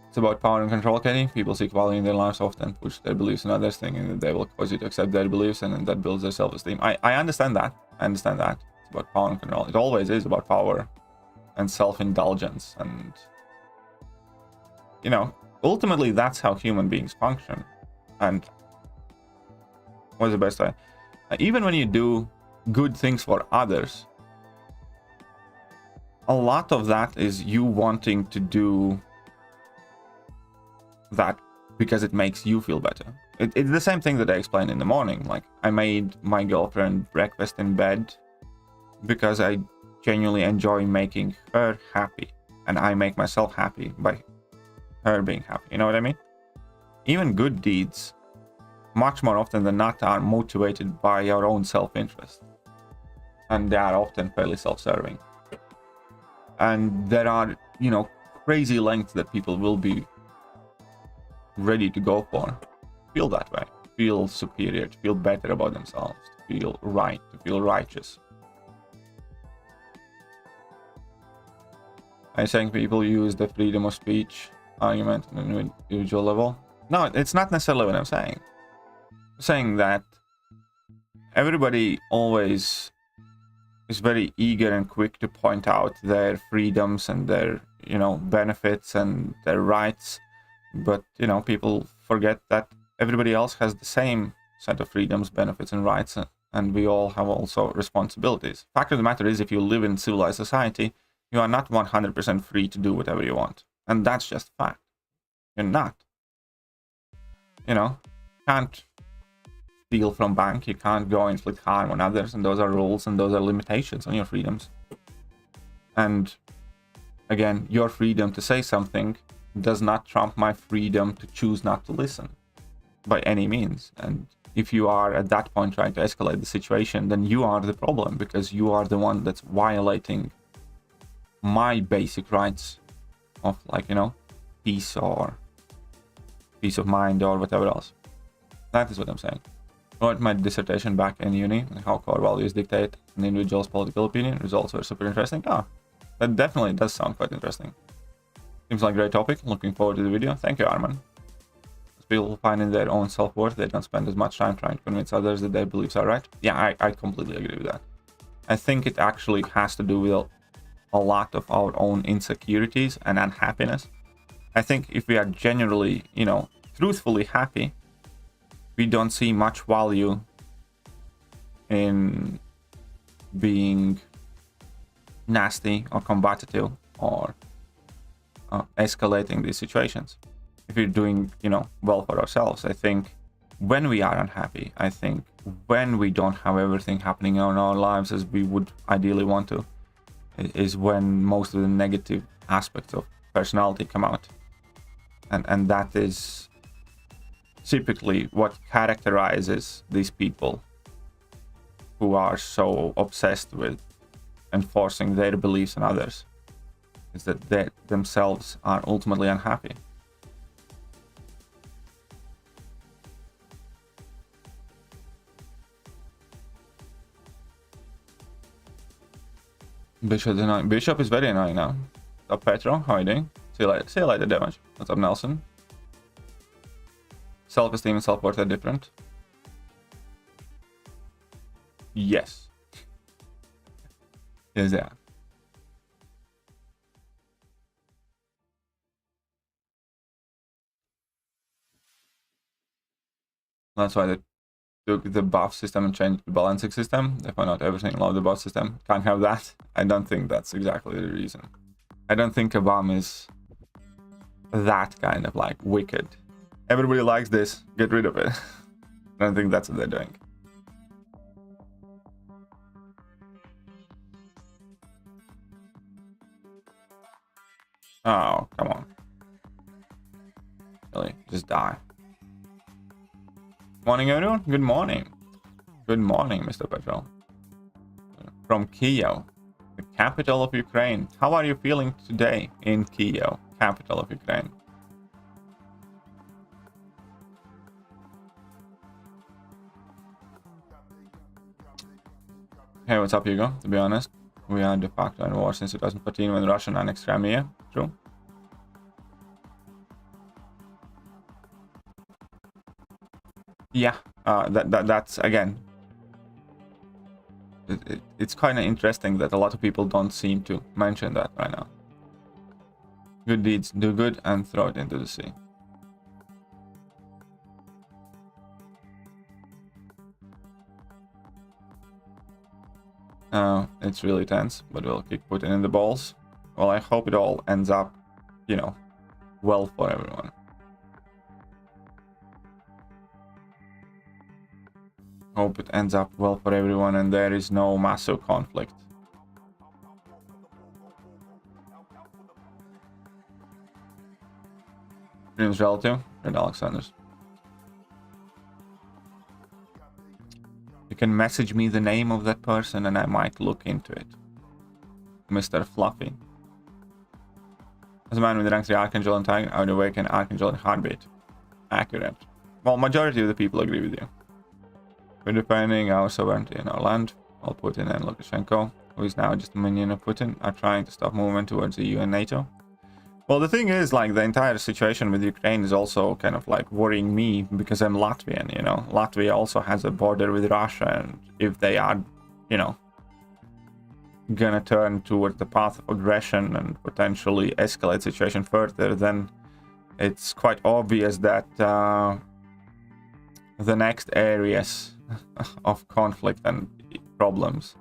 It's about power and control, Kenny. People seek value in their lives, often push their beliefs in others, thinking that they will cause you to accept their beliefs, and that builds their self-esteem. I understand that. I understand that. It's about power and control. It always is about power and self-indulgence. And, you know, ultimately that's how human beings function. And what's the best way? Even when you do good things for others, a lot of that is you wanting to do that because it makes you feel better. It's the same thing that I explained in the morning. Like, I made my girlfriend breakfast in bed because I genuinely enjoy making her happy, and I make myself happy by her being happy. You know what I mean? Even good deeds, much more often than not, are motivated by your own self-interest, and they are often fairly self-serving. And there are, you know, crazy lengths that people will be ready to go for to feel that way, to feel superior, to feel better about themselves, to feel right, to feel righteous. I'm saying people use the freedom of speech argument on an individual level. No, it's not necessarily what I'm saying. I'm saying that everybody always is very eager and quick to point out their freedoms and their, you know, benefits and their rights. But, you know, people forget that everybody else has the same set of freedoms, benefits, and rights, and we all have also responsibilities. Fact of the matter is, if you live in civilized society, you are not 100% free to do whatever you want. And that's just fact. You're not. You know, you can't steal from bank, you can't go and inflict harm on others, and those are rules and those are limitations on your freedoms. And again, your freedom to say something does not trump my freedom to choose not to listen by any means. And if you are at that point trying to escalate the situation, then you are the problem, because you are the one that's violating my basic rights of, like, you know, peace or peace of mind or whatever else. That is what I'm saying. I wrote my dissertation back in uni on how core values dictate an individual's political opinion. Results were super interesting. Ah, that definitely does sound quite interesting. Seems like a great topic. Looking forward to the video. Thank you, Arman. As people finding their own self-worth, they don't spend as much time trying to convince others that their beliefs are right. Yeah, I completely agree with that. I think it actually has to do with a lot of our own insecurities and unhappiness. I think if we are genuinely, you know, truthfully happy, we don't see much value in being nasty or combative or escalating these situations. If we're doing, you know, well for ourselves, I think when we are unhappy, I think when we don't have everything happening in our lives as we would ideally want to, is when most of the negative aspects of personality come out. And that is typically what characterizes these people who are so obsessed with enforcing their beliefs on others, is that they themselves are ultimately unhappy. Bishop is annoying. Bishop is very annoying now. What's up, Petro? How are you doing? See you later. See you later, Damage. What's up, Nelson? Self-esteem and self-worth are different. Yes. Yes, they are. That's why they took the buff system and changed the balancing system. They found out everything allowed the buff system. Can't have that. I don't think that's exactly the reason. I don't think a bomb is that kind of like wicked. Everybody likes this, get rid of it. I don't think that's what they're doing. Oh, come on. Really, just die. Morning, everyone. Good morning. Good morning, Mr. Petrol. From Kyiv, the capital of Ukraine. How are you feeling today in Kyiv, capital of Ukraine? Hey, what's up, Hugo? To be honest, we are de facto in war since 2014 when Russia annexed Crimea. True. Yeah, that's again. It's kind of interesting that a lot of people don't seem to mention that right now. Good deeds do good and throw it into the sea. It's really tense, but we'll kick Putin in the balls. Well, I hope it all ends up, you know, well for everyone. Hope it ends up well for everyone and there is no massive conflict. Dreams relative and Alexander's. You can message me the name of that person and I might look into it. Mr. Fluffy. As a man with rank 3 Archangel and Tiger, I would awaken Archangel and Heartbeat. Accurate. Well, majority of the people agree with you. We're defending our sovereignty in our land, while Putin and Lukashenko, who is now just a minion of Putin, are trying to stop movement towards the EU and NATO. Well, the thing is, like, the entire situation with Ukraine is also kind of like worrying me because I'm Latvian, you know. Latvia also has a border with Russia, and if they are, you know, gonna turn towards the path of aggression and potentially escalate the situation further, then it's quite obvious that the next areas of conflict and problems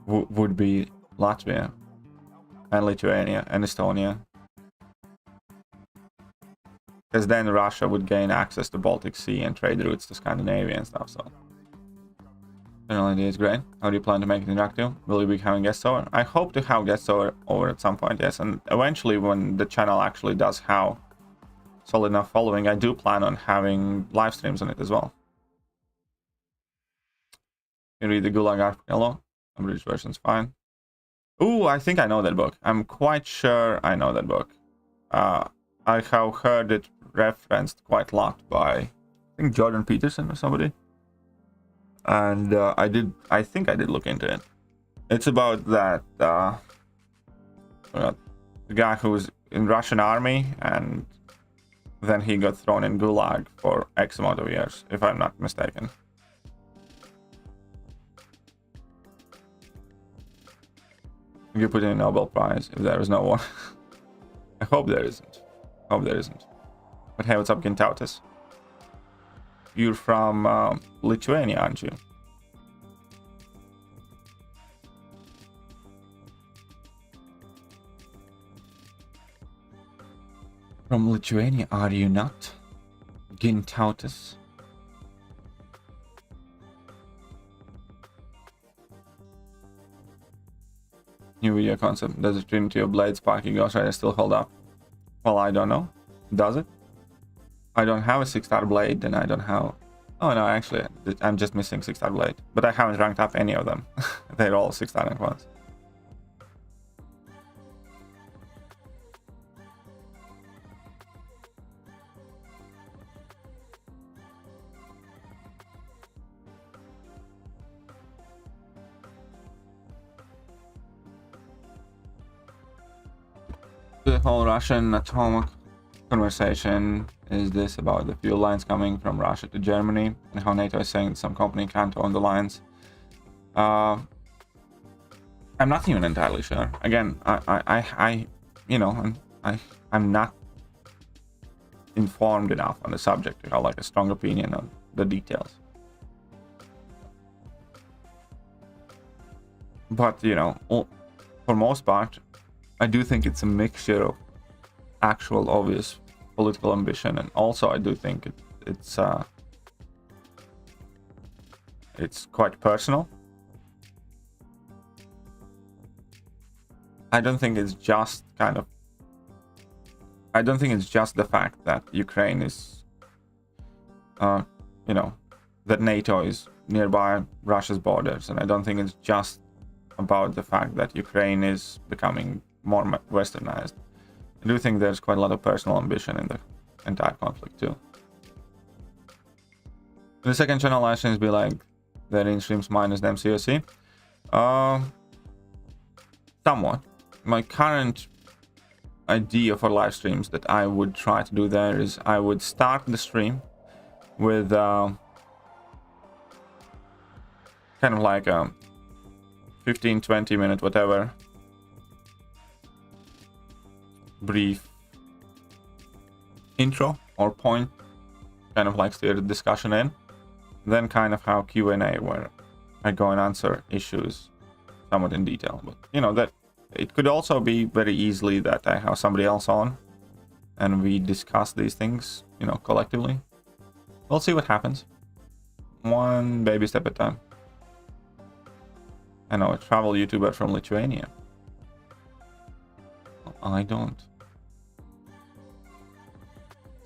would be Latvia and Lithuania and Estonia. Because then Russia would gain access to Baltic Sea and trade routes to Scandinavia and stuff, so. General idea is great. How do you plan to make it interactive? Will you be having guests over? I hope to have guests over at some point, yes. And eventually when the channel actually does have solid enough following, I do plan on having live streams on it as well. You read the Gulag Archipelago. The British version's fine. Ooh, I think I know that book. I'm quite sure I know that book. I have heard it referenced quite a lot by, I think, Jordan Peterson or somebody. And I think I did look into it. It's about that the guy who was in Russian army and then he got thrown in Gulag for X amount of years, if I'm not mistaken. You put in a Nobel Prize if there is no one. I hope there isn't. Hope there isn't. But hey, what's up, Gintautas? You're from Lithuania, aren't you? From Lithuania, are you not? Gintautas? New video concept. Does the Trinity of Blades Sparky Ghost Rider still hold up? Well, I don't know. Does it? I don't have a 6-star blade, and I don't have... Oh no, actually, I'm just missing 6-star blade. But I haven't ranked up any of them. They're all 6-star rank ones. The whole Russian atomic conversation is this about the fuel lines coming from Russia to Germany and how NATO is saying that some company can't own the lines. I'm not even entirely sure. Again, you know, I'm not informed enough on the subject to have like a strong opinion on the details. But you know, for most part, I do think it's a mixture of actual obvious political ambition, and also I do think it's quite personal. I don't think it's just I don't think it's just the fact that Ukraine is, you know, that NATO is nearby Russia's borders, and I don't think it's just about the fact that Ukraine is becoming more westernized. I do think there's quite a lot of personal ambition in the entire conflict too. The second channel live streams be like the in streams minus the MCOC. Somewhat. My current idea for live streams that I would try to do there is I would start the stream with kind of like a 15-20 minute whatever brief intro or point, kind of like steer the discussion in, then kind of have Q&A where I go and answer issues somewhat in detail. But you know, that it could also be very easily that I have somebody else on and we discuss these things, you know, collectively. We'll see what happens. One baby step at a time. I know a travel YouTuber from Lithuania. Well, I don't.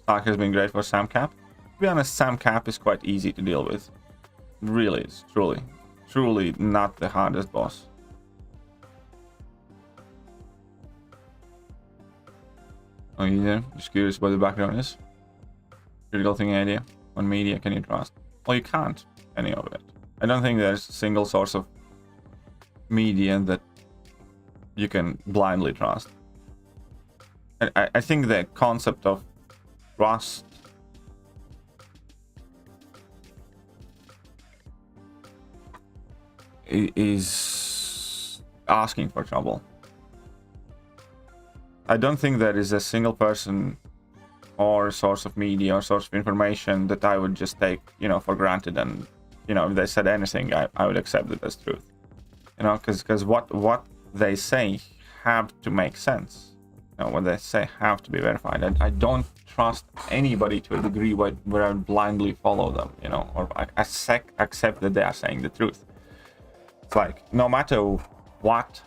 Stark has been great for SamCap. To be honest, SamCap is quite easy to deal with. Really, it's truly not the hardest boss. Oh, you there? Just curious what the background is. Critical thinking idea. What media can you trust? Well, you can't. Any of it. I don't think there's a single source of media that you can blindly trust. I think the concept of trust is asking for trouble. I don't think there is a single person or source of media or source of information that I would just take, you know, for granted, and, you know, if they said anything, I would accept it as truth. You know, because what they say have to make sense. You know, what they say have to be verified. I don't trust anybody to a degree where I blindly follow them, you know, or I accept that they are saying the truth. It's like, no matter what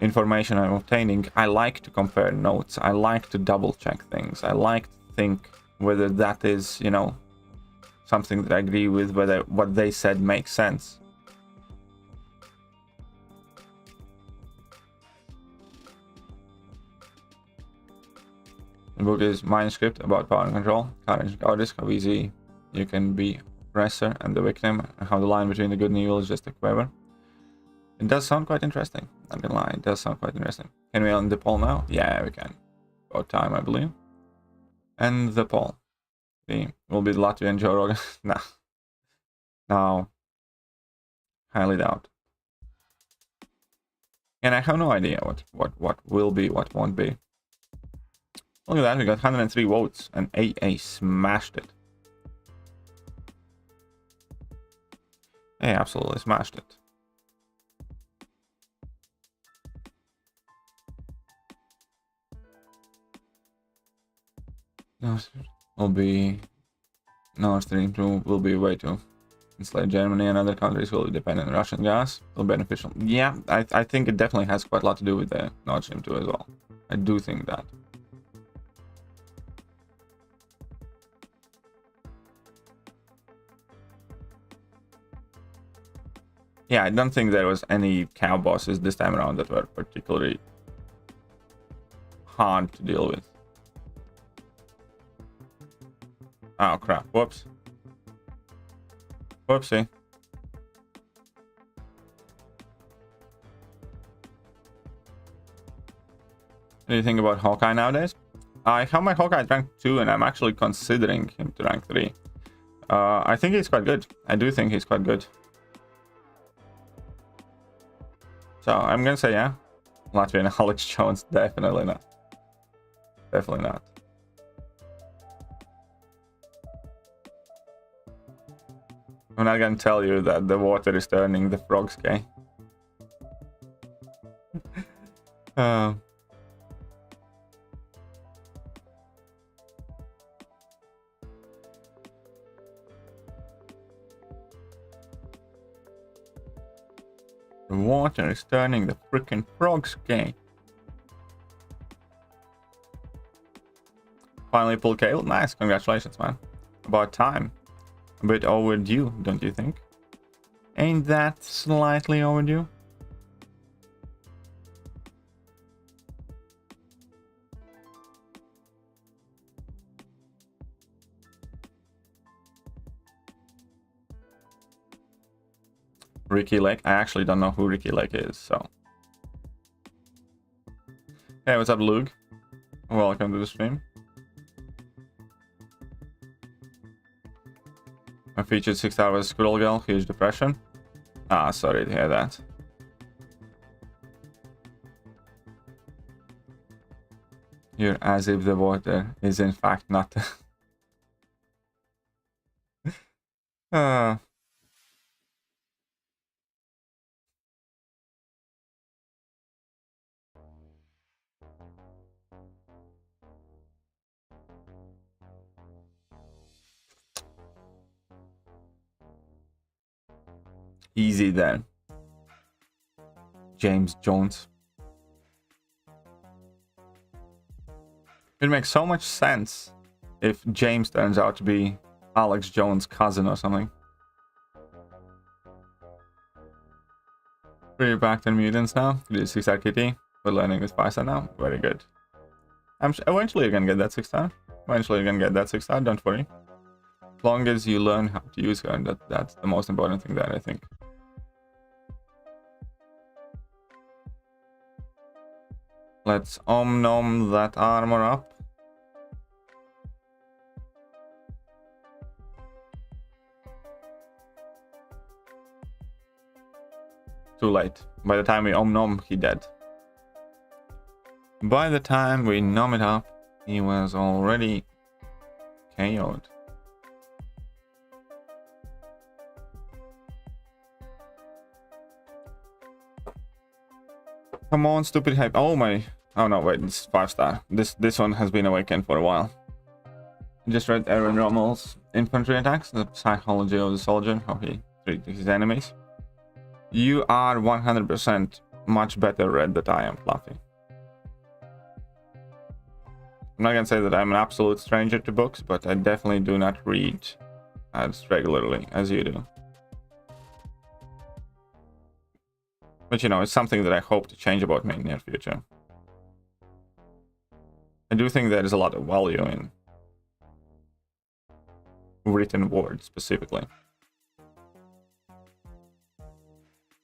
information I'm obtaining, I like to compare notes. I like to double check things. I like to think whether that is, you know, something that I agree with, whether what they said makes sense. The book is Mindscript about power and control. Courage and cowardice, how easy you can be oppressor and the victim, and how the line between the good and evil is just a quiver. It does sound quite interesting. Not gonna lie, it does sound quite interesting. Can we end the poll now? Yeah, we can. About time, I believe. End the poll. Will be the Latvian Joe Rogan. Nah. No. Highly doubt. And I have no idea what will be, what won't be. Look at that, we got 103 votes and AA smashed it. Hey, absolutely smashed it. Nord Stream 2 will be a way to enslave Germany and other countries will depend on Russian gas. Will beneficial. Yeah, I think it definitely has quite a lot to do with the Nord Stream 2 as well. I do think that. Yeah, I don't think there was any cow bosses this time around that were particularly hard to deal with. Oh crap, whoops. Whoopsie. What do you think about Hawkeye nowadays? I have my Hawkeye rank 2 and I'm actually considering him to rank 3. I think he's quite good. I do think he's quite good. So I'm gonna say yeah. Latvian Alex Jones, definitely not. Definitely not. I'm not gonna tell you that the water is turning the frogs gay. The water is turning the frickin' frogs gay. Finally pulled cable. Nice, congratulations, man. About time. A bit overdue, don't you think? Ain't that slightly overdue? Ricky Lake? I actually don't know who Ricky Lake is, so. Hey, what's up, Luke? Welcome to the stream. I featured 6 hours Squirrel Girl, huge depression. Ah, sorry to hear that. You're as if the water is in fact not. Easy then. James Jones. It makes so much sense if James turns out to be Alex Jones' cousin or something. We're back to mutants now. We did 6-star kitty. We're learning with 5-star now. Very good. Eventually you're gonna get that 6-star. Eventually you're gonna get that 6-star, don't worry. As long as you learn how to use her, that's the most important thing there, I think. Let's nom that armor up. Too late. By the time we nom, he dead. By the time we nom it up, he was already KO'd. Come on, stupid hype. Oh my. Oh no, wait, it's 5-star. This one has been awakened for a while. I just read Aaron Rommel's infantry attacks, the psychology of the soldier, how he treats his enemies. You are 100% much better read than I am, Fluffy. I'm not gonna say that I'm an absolute stranger to books, but I definitely do not read as regularly as you do. But you know, it's something that I hope to change about me in the near future. I do think there is a lot of value in written words specifically.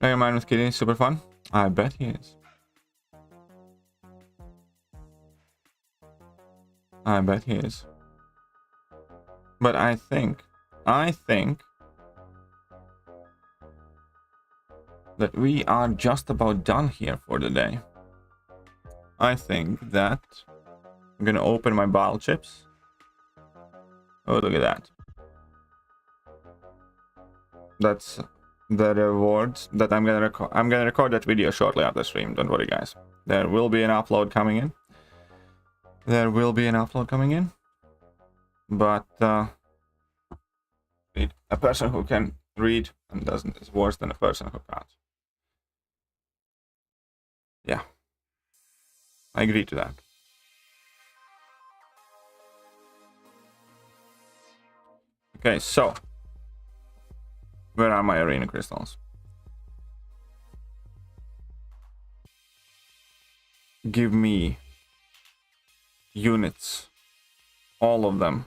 Mega Man with Kitty, super fun. I bet he is. I bet he is. But I think that we are just about done here for the day. I think that I'm gonna open my bile chips. Oh, look at that. That's the rewards that I'm gonna record. I'm gonna record that video shortly after the stream. Don't worry, guys. There will be an upload coming in. There will be an upload coming in. But a person who can read and doesn't is worse than a person who can't. Yeah, I agree to that. Okay, so where are my arena crystals? Give me units, all of them.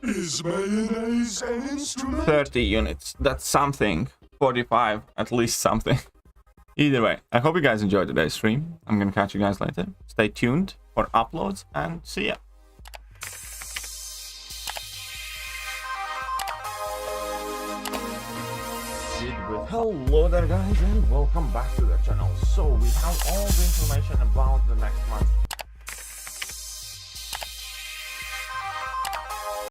Is mayonnaise an instrument? 30 units. That's something. 45, at least something. Either way, I hope you guys enjoyed today's stream. I'm gonna catch you guys later. Stay tuned for uploads and see ya. Hello there, guys, and welcome back to the channel. So we have all the information about the next month